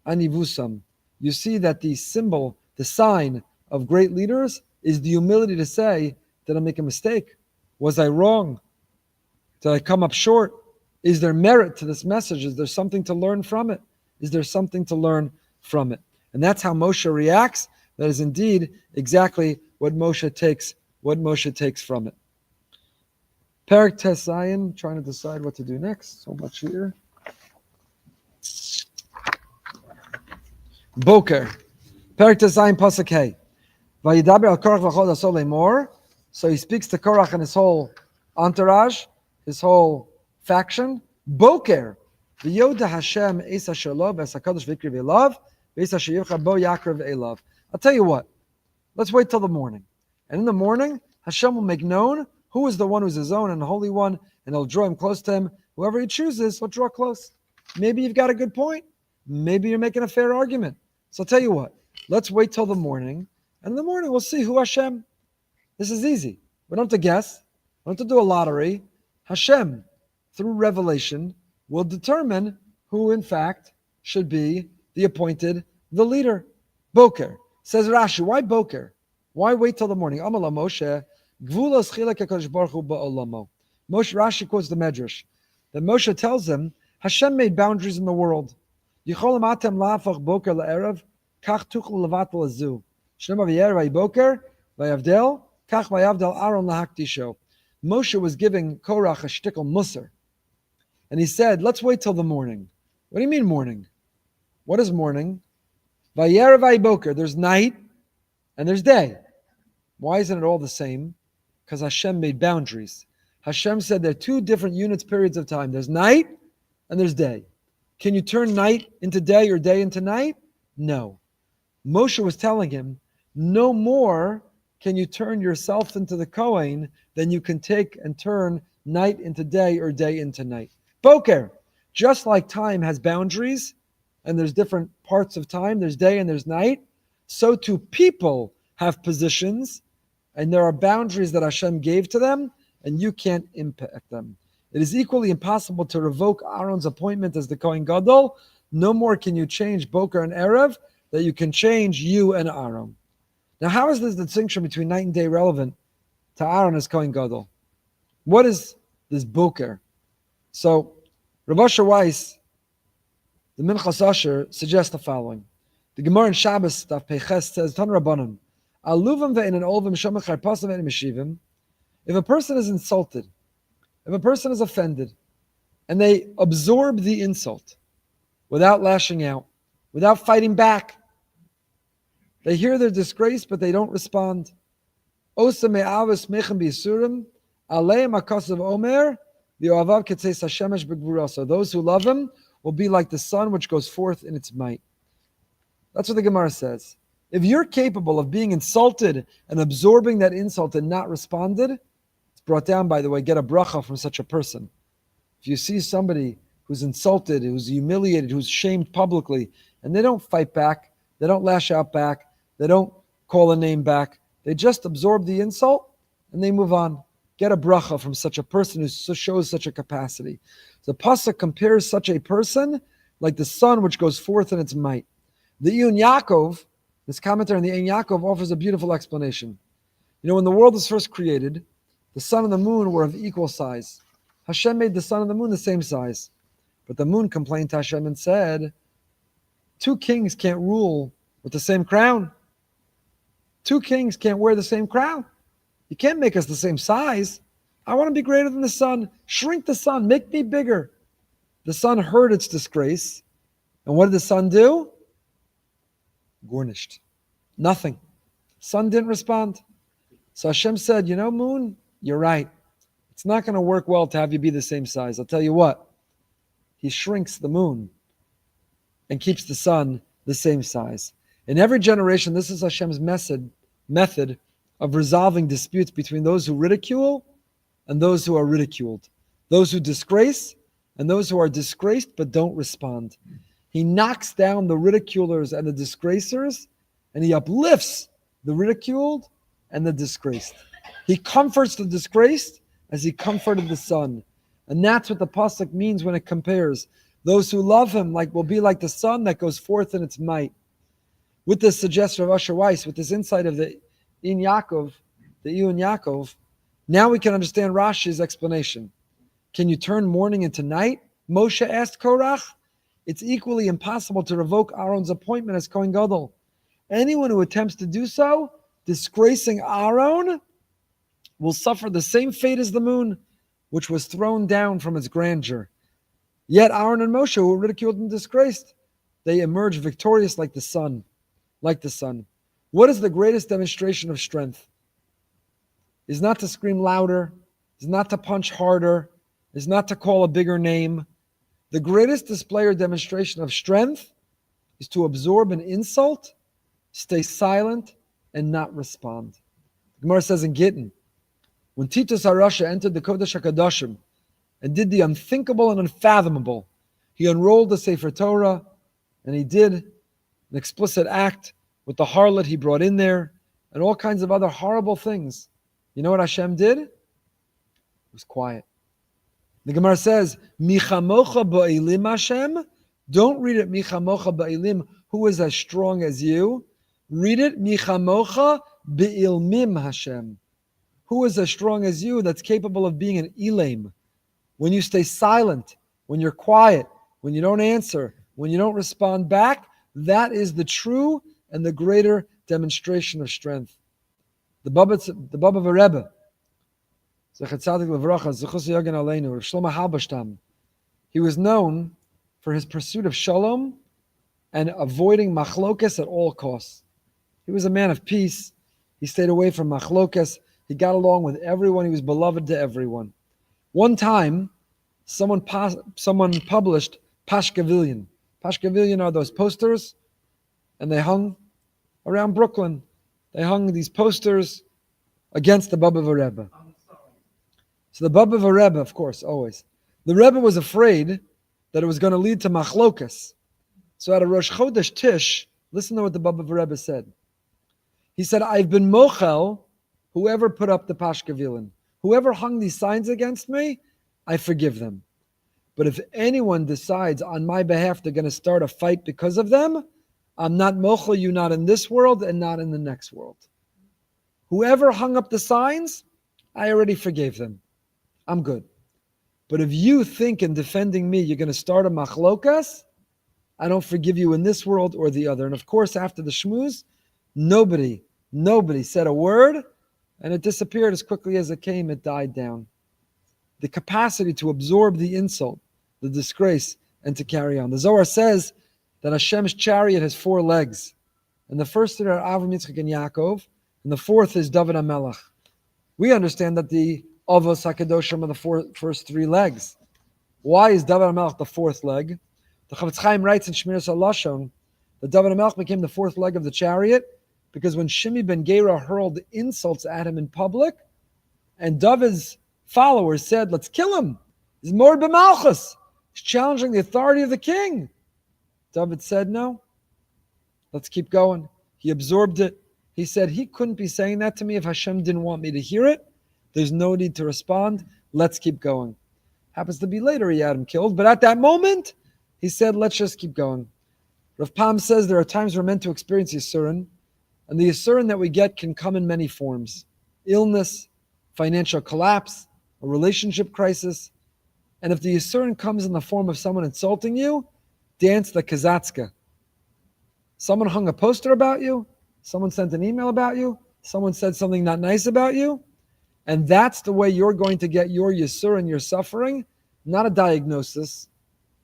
anivusam. You see that the symbol, the sign of great leaders is the humility to say, did I make a mistake? Was I wrong? Did I come up short? Is there merit to this message? Is there something to learn from it? And that's how Moshe reacts. That is indeed exactly what Moshe takes from it. Perek Tesayin, trying to decide what to do next. So much here. Boker. Perek Tesayin Pasuk Hey. Vayidaber al Korach v'chol asol lemor. So he speaks to Korach and his whole entourage, his whole faction. Boker. V'yoda Hashem es asher lo v'es hakadosh v'ikriv elav v'es asher yivcha bo yakriv elav. I'll tell you what. Let's wait till the morning. And in the morning, Hashem will make known who is the one who's his own and the Holy One, and he'll draw him close to him. Whoever he chooses, he'll draw close. Maybe you've got a good point. Maybe you're making a fair argument. So I'll tell you what. Let's wait till the morning. And in the morning, we'll see who Hashem. This is easy. We don't have to guess. We don't have to do a lottery. Hashem, through revelation, will determine who, in fact, should be the appointed, the leader. Boker. Says Rashi, why Boker? Why wait till the morning? Amala Moshe, Gvulos chilek HaKadosh Baruch Hu ba'olamo. Moshe, Rashi quotes the Medrash. That Moshe tells them, Hashem made boundaries in the world. Yicholim atem la'afach boker la'erev, kach tuchel levat lazu. Shnema v'yer v'yiboker, v'yavdel, kach v'yavdel aron lahakdisho. Moshe was giving Korach a shtickle musar. And he said, let's wait till the morning. What do you mean morning? What is morning? V'yer v'yiboker, there's night and there's day. Why isn't it all the same? Because Hashem made boundaries. Hashem said there are two different units, periods of time. There's night and there's day. Can you turn night into day or day into night? No. Moshe was telling him, no more can you turn yourself into the Kohen than you can take and turn night into day or day into night. Boker, just like time has boundaries and there's different parts of time, there's day and there's night, so too people have positions and there are boundaries that Hashem gave to them and you can't impact them. It is equally impossible to revoke Aaron's appointment as the Kohen Gadol. No more can you change Boker and Erev that you can change you and Aaron. Now, how is this distinction between night and day relevant to Aaron as Kohen Gadol? What is this Boker? So, Rav Asher Weiss, the Minchas Asher, suggests the following. The Gemara in Shabbos, Daf Peiches, says, Tan Rabbanan, Aluvim ve'inin olvim shomach harpasim ve'inin meshivim. If a person is insulted, if a person is offended, and they absorb the insult without lashing out, without fighting back, they hear their disgrace, but they don't respond. Osa me'avos mechem b'yisurim, aleim akasav omer, v'yoavav ketzeis hashemesh b'gvurasa. Those who love him will be like the sun which goes forth in its might. That's what the Gemara says. If you're capable of being insulted and absorbing that insult and not responded, it's brought down, by the way, get a bracha from such a person. If you see somebody who's insulted, who's humiliated, who's shamed publicly, and they don't fight back, they don't lash out back, they don't call a name back, they just absorb the insult and they move on. Get a bracha from such a person who shows such a capacity. The Pasuk compares such a person like the sun which goes forth in its might. The Ein Yaakov, this commentary on the Ein Yaakov, offers a beautiful explanation. You know, when the world was first created, the sun and the moon were of equal size. Hashem made the sun and the moon the same size. But the moon complained to Hashem and said, 2 kings can't rule with the same crown. 2 kings can't wear the same crown. You can't make us the same size. I want to be greater than the sun. Shrink the sun. Make me bigger. The sun heard its disgrace. And what did the sun do? Garnished. Nothing. Sun didn't respond. So Hashem said, moon, you're right. It's not going to work well to have you be the same size. I'll tell you what. He shrinks the moon and keeps the sun the same size. In every generation, this is Hashem's method of resolving disputes between those who ridicule and those who are ridiculed, those who disgrace and those who are disgraced but don't respond. He knocks down the ridiculers and the disgracers, and he uplifts the ridiculed and the disgraced. He comforts the disgraced as he comforted the sun. And that's what the pasuk means when it compares. Those who love him will be like the sun that goes forth in its might. With this suggestion of Usher Weiss, with this insight of the In Yaakov, the Iyun Yaakov, now we can understand Rashi's explanation. Can you turn morning into night? Moshe asked Korach. It's equally impossible to revoke Aaron's appointment as Kohen Gadol. Anyone who attempts to do so, disgracing Aaron, will suffer the same fate as the moon, which was thrown down from its grandeur. Yet Aaron and Moshe, who were ridiculed and disgraced, they emerged victorious like the sun. Like the sun. What is the greatest demonstration of strength? Is not to scream louder, is not to punch harder, is not to call a bigger name. The greatest display or demonstration of strength is to absorb an insult, stay silent, and not respond. The Gemara says in Gittin, when Titus HaRasha entered the Kodesh HaKadoshim and did the unthinkable and unfathomable, he unrolled the Sefer Torah and he did an explicit act with the harlot he brought in there and all kinds of other horrible things. You know what Hashem did? It was quiet. The Gemara says, Michamocha ba'ilim Hashem. Don't read it Michamocha ba'ilim, who is as strong as you. Read it Michamocha be'ilmim Hashem. Who is as strong as you that's capable of being an Elam? When you stay silent, when you're quiet, when you don't answer, when you don't respond back, that is the true and the greater demonstration of strength. The Baba of a Rebbe, he was known for his pursuit of shalom and avoiding machlokas at all costs. He was a man of peace. He stayed away from machlokas. He got along with everyone. He was beloved to everyone. One time, someone published Pashkavilion. Pashkavilion are those posters, and they hung around Brooklyn. They hung these posters against the Baba of a Rebbe. So the Baba of a Rebbe, of course, always. The Rebbe was afraid that it was going to lead to machlokas. So at a Rosh Chodesh Tish, listen to what the Baba of a Rebbe said. He said, I've been mochel, whoever put up the Pashkavilion, whoever hung these signs against me, I forgive them. But if anyone decides on my behalf they're going to start a fight because of them, I'm not mochel you, not in this world and not in the next world. Whoever hung up the signs, I already forgave them. I'm good. But if you think in defending me you're going to start a machlokas, I don't forgive you in this world or the other. And of course, after the shmooze, nobody said a word, and it disappeared as quickly as it came. It died down. The capacity to absorb the insult, the disgrace, and to carry on. The Zohar says that Hashem's chariot has 4 legs. And the first 3 are Avram, Yitzchak, and Yaakov. And the 4th is David HaMelech. We understand that the Avos HaKadoshim are the first 3 legs. Why is David HaMelech the 4th leg? The Chavetz Chaim writes in Shmiras HaLashon that David HaMelech became the 4th leg of the chariot because when Shimi ben Gera hurled insults at him in public, and David's followers said, let's kill him. He's Mord b'malchus. He's challenging the authority of the king. David said, no. Let's keep going. He absorbed it. He said, he couldn't be saying that to me if Hashem didn't want me to hear it. There's no need to respond. Let's keep going. Happens to be later he had him killed, but at that moment, he said, let's just keep going. Rav Pam says there are times we're meant to experience Yisurin, and the Yisurin that we get can come in many forms. Illness, financial collapse, a relationship crisis. And if the Yisurin comes in the form of someone insulting you, dance the Kazatska. Someone hung a poster about you, someone sent an email about you, someone said something not nice about you, and that's the way you're going to get your Yisur and your suffering, not a diagnosis,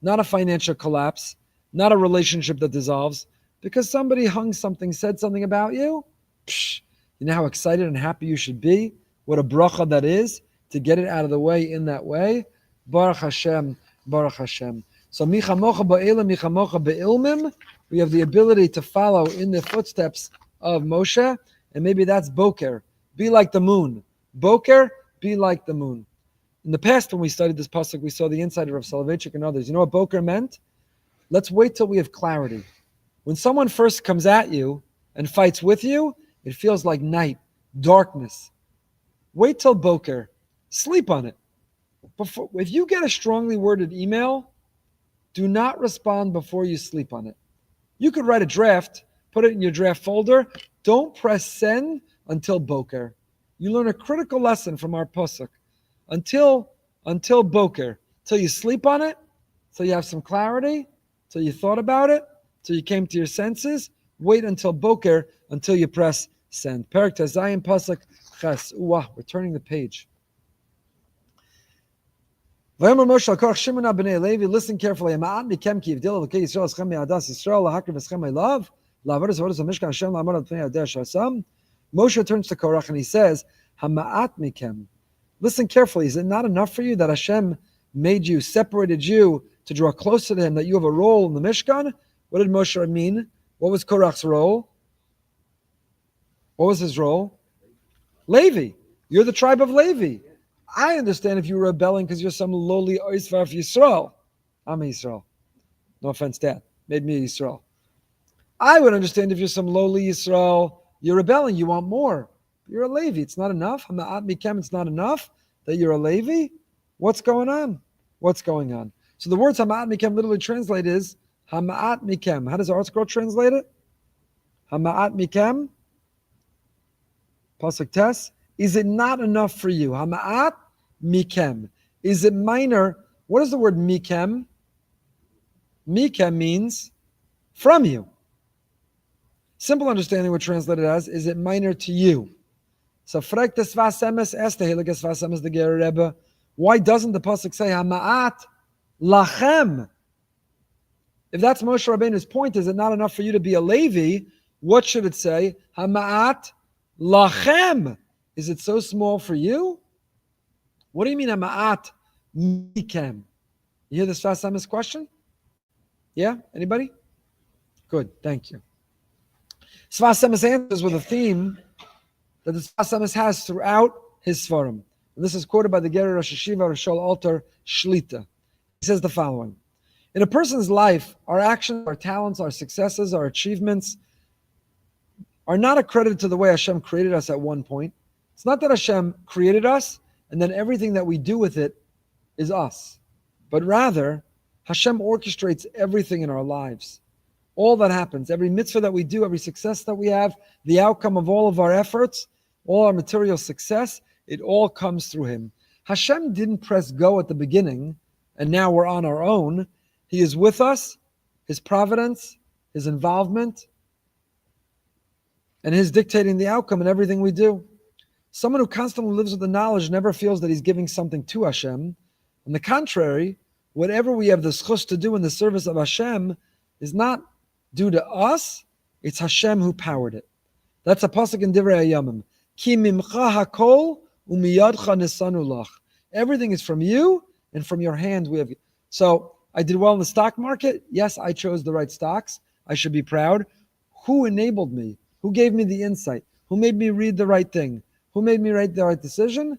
not a financial collapse, not a relationship that dissolves, because somebody hung something, said something about you. Psh, you know how excited and happy you should be? What a bracha that is to get it out of the way in that way. Baruch Hashem, Baruch Hashem. So michamocha ba'elim, michamocha be'ilmim. We have the ability to follow in the footsteps of Moshe, and maybe that's Boker. Be like the moon. Boker, be like the moon. In the past, when we studied this pasuk, we saw the insider of Soloveitchik and others. You know what Boker meant? Let's wait till we have clarity. When someone first comes at you and fights with you, it feels like night, darkness. Wait till Boker. Sleep on it. If you get a strongly worded email, do not respond before you sleep on it. You could write a draft, put it in your draft folder. Don't press send until Boker. You learn a critical lesson from our pasuk. Until Boker, till you sleep on it, till you have some clarity, till you thought about it, till you came to your senses. Wait until Boker, until you press send. Perek Tezayim pasuk ches. We're turning the page. Vayomer Moshe al Korach Shimon b'nei Levi, listen carefully. Ma'at mikem ki yivdil elokei Yisrael eschem me'adas Yisrael lahakriv eschem me'lav la'avodas avodas ha'mishkan Hashem la'amod al pnei adeh shasam. Moshe turns to Korach and he says, Hama'at mikem. Listen carefully. Is it not enough for you that Hashem made you, separated you to draw closer to Him, that you have a role in the Mishkan? What did Moshe mean? What was Korach's role? What was his role? Levi. You're the tribe of Levi. I understand if you were rebelling because you're some lowly Oisvar of Yisrael. I'm a Yisrael. No offense, Dad. Made me a Yisrael. I would understand if you're some lowly Yisrael. You're rebelling. You want more. You're a Levi. It's not enough. Hama'at mikem. It's not enough that you're a Levi. What's going on? What's going on? So the words Hama'at mikem literally translate is Hama'at mikem. How does the article translate it? Hama'at mikem. Pasuk Tes. Is it not enough for you? Hama'at mikem. Is it minor? What is the word mikem? Mikem means from you. Simple understanding would translate it as, is it minor to you? So, why doesn't the pasuk say Hama'at lachem? If that's Moshe Rabbeinu's point, is it not enough for you to be a Levi? What should it say? Hama'at lachem. Is it so small for you? What do you mean Hama'at mikem? You hear the Sfas Emes question? Yeah? Anybody? Good, thank you. Sfas Emes answers with a theme that the Sfas Emes has throughout his Sfarim. And this is quoted by the Gerer Rosh Hashiva Rishol Alter Shlita. He says the following. In a person's life, our actions, our talents, our successes, our achievements are not accredited to the way Hashem created us at one point. It's not that Hashem created us and then everything that we do with it is us. But rather, Hashem orchestrates everything in our lives. All that happens, every mitzvah that we do, every success that we have, the outcome of all of our efforts, all our material success, it all comes through Him. Hashem didn't press go at the beginning, and now we're on our own. He is with us, His providence, His involvement, and His dictating the outcome in everything we do. Someone who constantly lives with the knowledge never feels that he's giving something to Hashem. On the contrary, whatever we have the zchus to do in the service of Hashem is not due to us, it's Hashem who powered it. That's a pasuk in Divrei Hayamim. Ki mimcha hakol umiyadcha nisanu lach. Everything is from you, and from your hand we have. So I did well in the stock market. Yes, I chose the right stocks. I should be proud. Who enabled me? Who gave me the insight? Who made me read the right thing? Who made me make the right decision?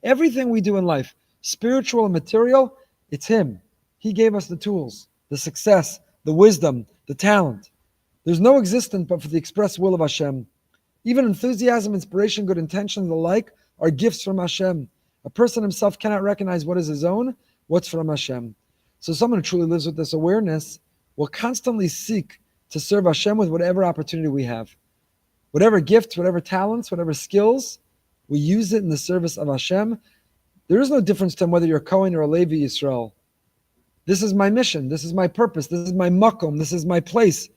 Everything we do in life, spiritual and material, it's Him. He gave us the tools, the success, the wisdom, the talent. There's no existence but for the express will of Hashem. Even enthusiasm, inspiration, good intentions, and the like are gifts from Hashem. A person himself cannot recognize what is his own, what's from Hashem. So someone who truly lives with this awareness will constantly seek to serve Hashem with whatever opportunity we have. Whatever gifts, whatever talents, whatever skills, we use it in the service of Hashem. There is no difference to whether you're a Kohen or a Levi Yisrael. This is my mission. This is my purpose. This is my makom. This is my place.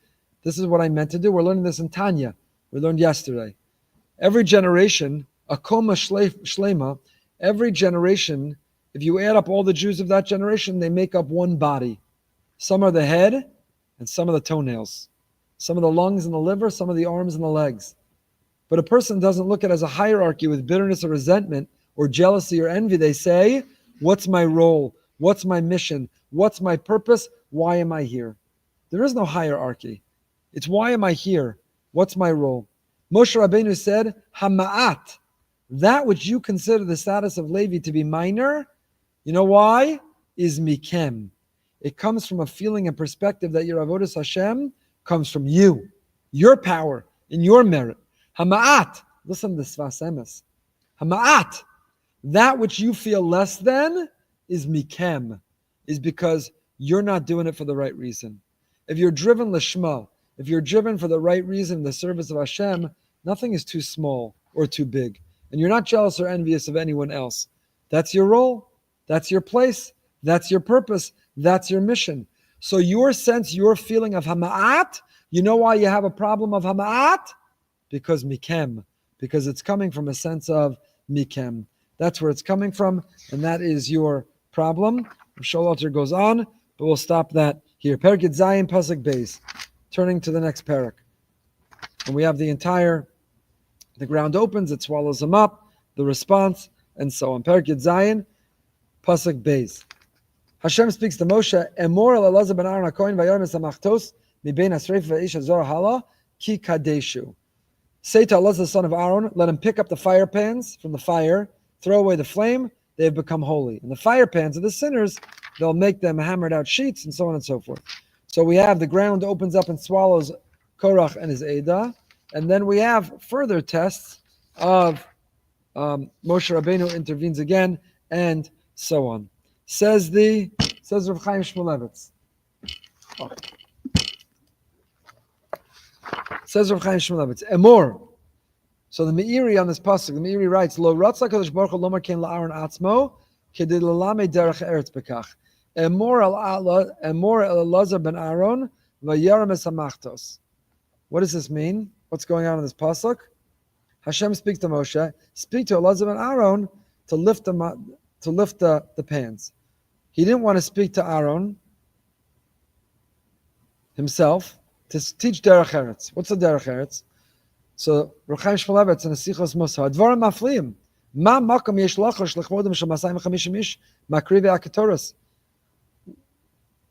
This is what I'm meant to do. We're learning this in Tanya. We learned yesterday. Every generation, a koma shlema, every generation, if you add up all the Jews of that generation, they make up one body. Some are the head and some are the toenails. Some of the lungs and the liver, some of the arms and the legs. But a person doesn't look at it as a hierarchy with bitterness or resentment or jealousy or envy. They say, what's my role? What's my mission? What's my purpose? Why am I here? There is no hierarchy. It's why am I here? What's my role? Moshe Rabbeinu said, Hama'at, that which you consider the status of Levi to be minor, you know why? Is mikem. It comes from a feeling and perspective that your avodas Hashem comes from you, your power, and your merit. Hama'at, listen to Sfas Emes. Hama'at, that which you feel less than is mikem, is because you're not doing it for the right reason. If you're driven lishma, if you're driven for the right reason in the service of Hashem, nothing is too small or too big. And you're not jealous or envious of anyone else. That's your role. That's your place. That's your purpose. That's your mission. So your sense, your feeling of hama'at, you know why you have a problem of hama'at? Because mikem. Because it's coming from a sense of mikem. That's where it's coming from, and that is your problem. Sholot goes on, but we'll stop that here. Perek Zayin Pasuk Beis. Turning to the next parak. And we have the ground opens, it swallows them up, the response, and so on. Perek Zayin Pasuk Beis. Hashem speaks to Moshe, Emor el Elazar ben Aaron HaKohen v'yarem es hamachtos mibein hasreif v'eish hazor hala ki kadeshu. Say to Elazar the son of Aaron, let him pick up the fire pans from the fire, throw away the flame, they have become holy. And the fire pans of the sinners, they'll make them hammered out sheets, and so on and so forth. So we have the ground opens up and swallows Korach and his Eidah, and then we have further tests of Moshe Rabbeinu intervenes again, and so on. Says Rav Chaim Shmulevitz. Says Rav Chaim Shmulevitz. Emor. So the Meiri on this pasuk, the Meiri writes, Lo ratza kadosh baruch hu lomar ken la'aron atzmo kedei l'lamei derech eretz bekach. Emor el Elazar ben Aaron v'yarem es hamachtos. What does this mean? What's going on in this pasuk? Hashem speaks to Moshe. Speak to Elazar ben Aaron to lift the pans. He didn't want to speak to Aaron himself to teach derech eretz. What's the derech eretz? So Rav Chaim Shmulevitz in the Sichos Musa, Dvarim mafliim, ma makom yesh lachosh lechvodem shel 250 ish makrivi akatoros.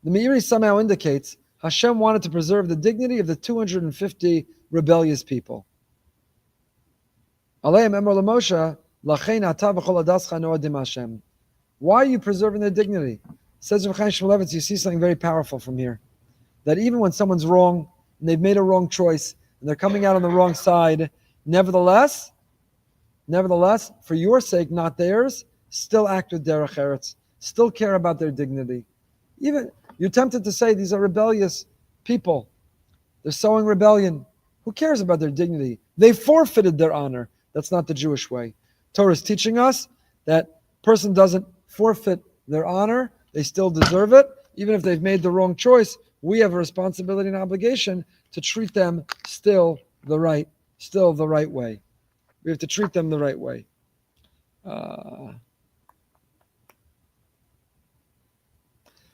The Meiri somehow indicates Hashem wanted to preserve the dignity of the 250 rebellious people. Aleim emor leMoshe, lachein ata v'chol adascha noadim Hashem. Why are you preserving their dignity? Says Rav Chaim Shmulevitz, you see something very powerful from here. That even when someone's wrong, and they've made a wrong choice, and they're coming out on the wrong side, nevertheless, for your sake, not theirs, still act with derech eretz, still care about their dignity. Even you're tempted to say these are rebellious people. They're sowing rebellion. Who cares about their dignity? They forfeited their honor. That's not the Jewish way. Torah is teaching us that person doesn't forfeit their honor. They still deserve it. Even if they've made the wrong choice, we have a responsibility and obligation to treat them still the right way. We have to treat them the right way.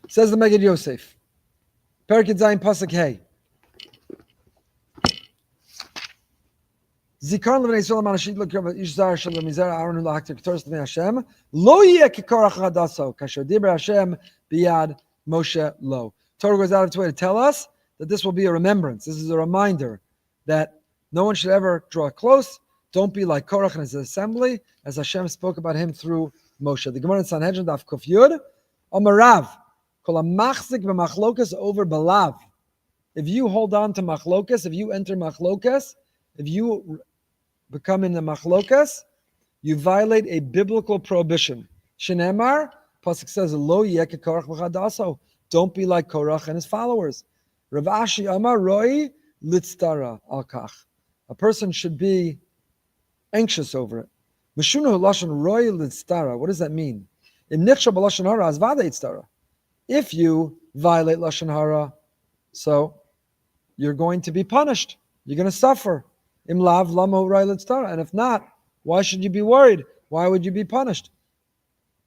Says the Megid Yosef. Perek Zayin Pasuk Hey. Zikaron l'bnei Yisrael ma'anashit l'krav yishzar shel mizar Aaron l'hakter k'toras l'bnei Hashem lo yeh k'korach hadaso kasher diber Hashem biyad Moshe lo. Torah goes out of its way to tell us that this will be a remembrance. This is a reminder that no one should ever draw close. Don't be like Korach and his assembly, as Hashem spoke about him through Moshe. The Gemara in Sanhedrin Daf Kuf Yud, Amarav, kol hamachzik b'machlokas over balav. If you hold on to machlokas, if you enter machlokas, if you become in the machlokas, you violate a biblical prohibition. Shenemar, Pasuk says, Lo yeh k'korach v'chadaso. Don't be like Korach and his followers. Rav Ashi Amar Roi Litztara Al Kach. A person should be anxious over it. Meshunahu lashon roy lidstara. What does that mean? Im nichsha b'lashon hara az vada yitztara. If you violate lashon hara, so you're going to be punished. You're going to suffer. Im lav lama roy lidstara. And if not, why should you be worried? Why would you be punished?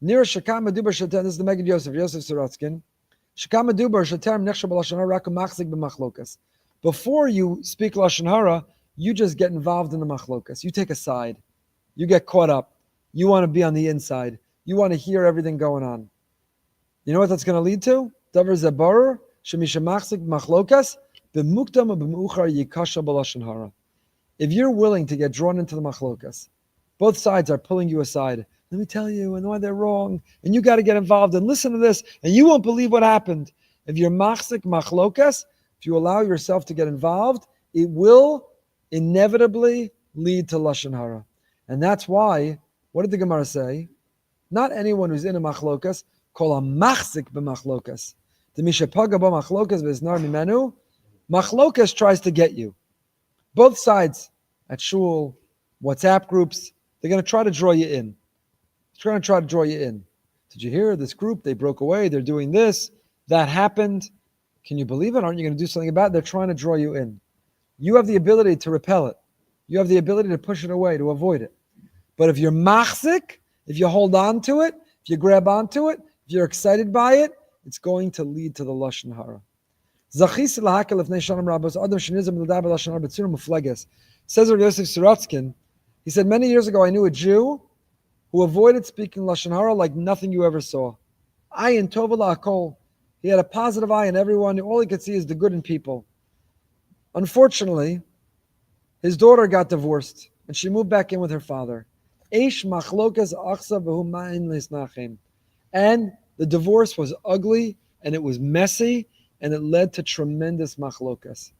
Nira shakam medubar shatem. This is the Megid Yosef Sorotzkin. Shakam medubar shatem nichsha b'lashon hara rakum machzik b'machlokas. Before you speak lashon hara, you just get involved in the machlokas. You take a side. You get caught up. You want to be on the inside. You want to hear everything going on. You know what that's going to lead to? Davar zebarer shemisha machzik b'machlokas b'mukdam b'muchar yikasha b'lashon hara. If you're willing to get drawn into the machlokas, both sides are pulling you aside. Let me tell you, and why they're wrong, and you got to get involved and listen to this, and you won't believe what happened. If you're machzik machlokas, if you allow yourself to get involved, it will inevitably lead to lashon hara. And that's why, what did the Gemara say? Not anyone who's in a machlokas, kol a machzik b'machlokas. The mishapaga b'machlokas v'iznar mimenu. Machlokas tries to get you. Both sides, at shul, WhatsApp groups, they're going to try to draw you in. They're going to try to draw you in. Did you hear this group? They broke away. They're doing this. That happened. Can you believe it? Aren't you going to do something about it? They're trying to draw you in. You have the ability to repel it. You have the ability to push it away, to avoid it. But if you're machzik, if you hold on to it, if you grab onto it, if you're excited by it, it's going to lead to the lashon hara. Says Rav Yosef Sorotzkin, he said, many years ago I knew a Jew who avoided speaking lashon hara like nothing you ever saw. Ayin tova la'akol. He had a positive eye on everyone. All he could see is the good in people. Unfortunately, his daughter got divorced, and she moved back in with her father. And the divorce was ugly, and it was messy, and it led to tremendous machlokas.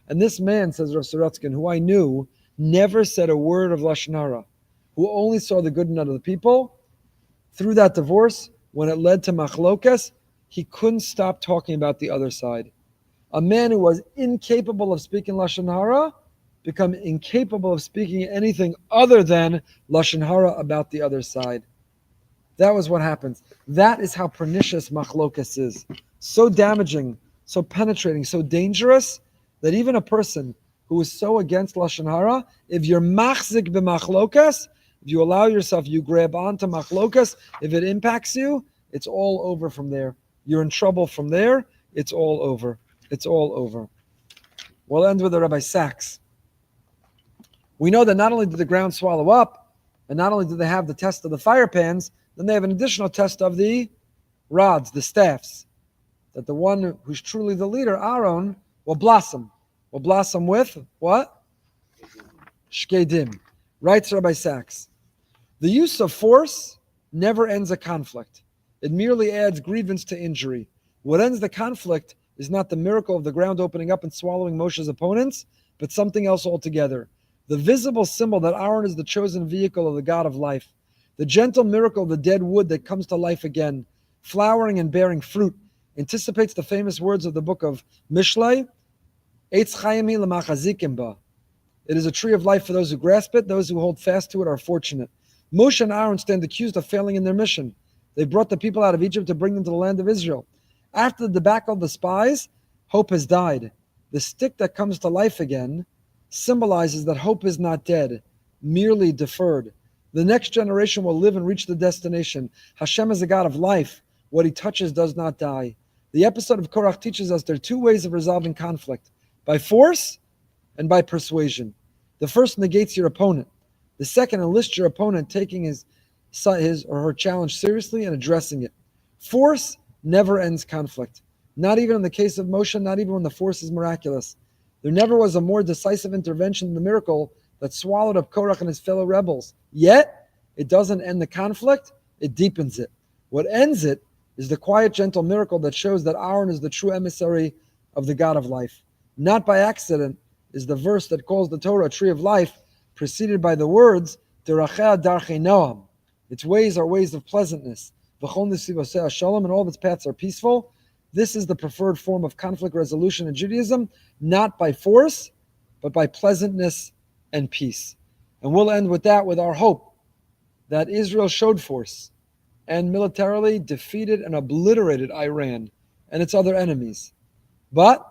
And this man, says Rav Sorotzkin, who I knew, never said a word of lashon hara, who only saw the good in other people. Through that divorce, when it led to machlokas, he couldn't stop talking about the other side. A man who was incapable of speaking lashon hara become incapable of speaking anything other than lashon hara about the other side. That was what happens. That is how pernicious machlokas is. So damaging, so penetrating, so dangerous that even a person who is so against lashon hara, if you're machzik b'machlokas, if you allow yourself, you grab onto machlokas, if it impacts you, it's all over from there. You're in trouble from there. It's all over. It's all over. We'll end with the Rabbi Sachs. We know that not only did the ground swallow up, and not only did they have the test of the fire pans, then they have an additional test of the rods, the staffs. That the one who's truly the leader, Aaron, will blossom. Will blossom with what? Shkedim. Writes Rabbi Sachs. The use of force never ends a conflict. It merely adds grievance to injury. What ends the conflict is not the miracle of the ground opening up and swallowing Moshe's opponents, but something else altogether. The visible symbol that Aaron is the chosen vehicle of the God of life. The gentle miracle of the dead wood that comes to life again, flowering and bearing fruit, anticipates the famous words of the book of Mishlei, Eitz Chaim hi l'machazikim ba. It is a tree of life for those who grasp it. Those who hold fast to it are fortunate. Moshe and Aaron stand accused of failing in their mission. They brought the people out of Egypt to bring them to the land of Israel. After the debacle of the spies, hope has died. The stick that comes to life again symbolizes that hope is not dead, merely deferred. The next generation will live and reach the destination. Hashem is a God of life. What he touches does not die. The episode of Korach teaches us there are two ways of resolving conflict: by force and by persuasion. The first negates your opponent. The second enlists your opponent, taking his or her challenge seriously and addressing it. Force never ends conflict. Not even in the case of Moshe, not even when the force is miraculous. There never was a more decisive intervention than the miracle that swallowed up Korach and his fellow rebels. Yet, it doesn't end the conflict, it deepens it. What ends it is the quiet, gentle miracle that shows that Aaron is the true emissary of the God of life. Not by accident is the verse that calls the Torah a tree of life, preceded by the words, Derachea darchei noam. Its ways are ways of pleasantness. V'chol nesivosei shalom, and all of its paths are peaceful. This is the preferred form of conflict resolution in Judaism, not by force, but by pleasantness and peace. And we'll end with that, with our hope that Israel showed force and militarily defeated and obliterated Iran and its other enemies. But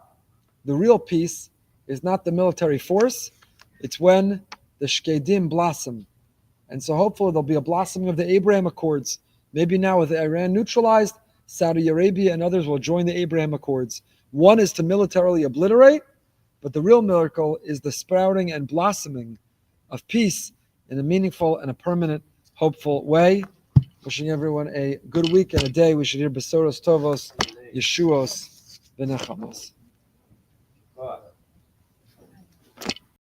the real peace is not the military force, it's when the Shkedim blossom. And so hopefully there'll be a blossoming of the Abraham Accords. Maybe now with Iran neutralized, Saudi Arabia and others will join the Abraham Accords. One is to militarily obliterate, but the real miracle is the sprouting and blossoming of peace in a meaningful and a permanent, hopeful way. Wishing everyone a good week and a day. We should hear Besoros Tovos, Yeshuos, V'nechamos.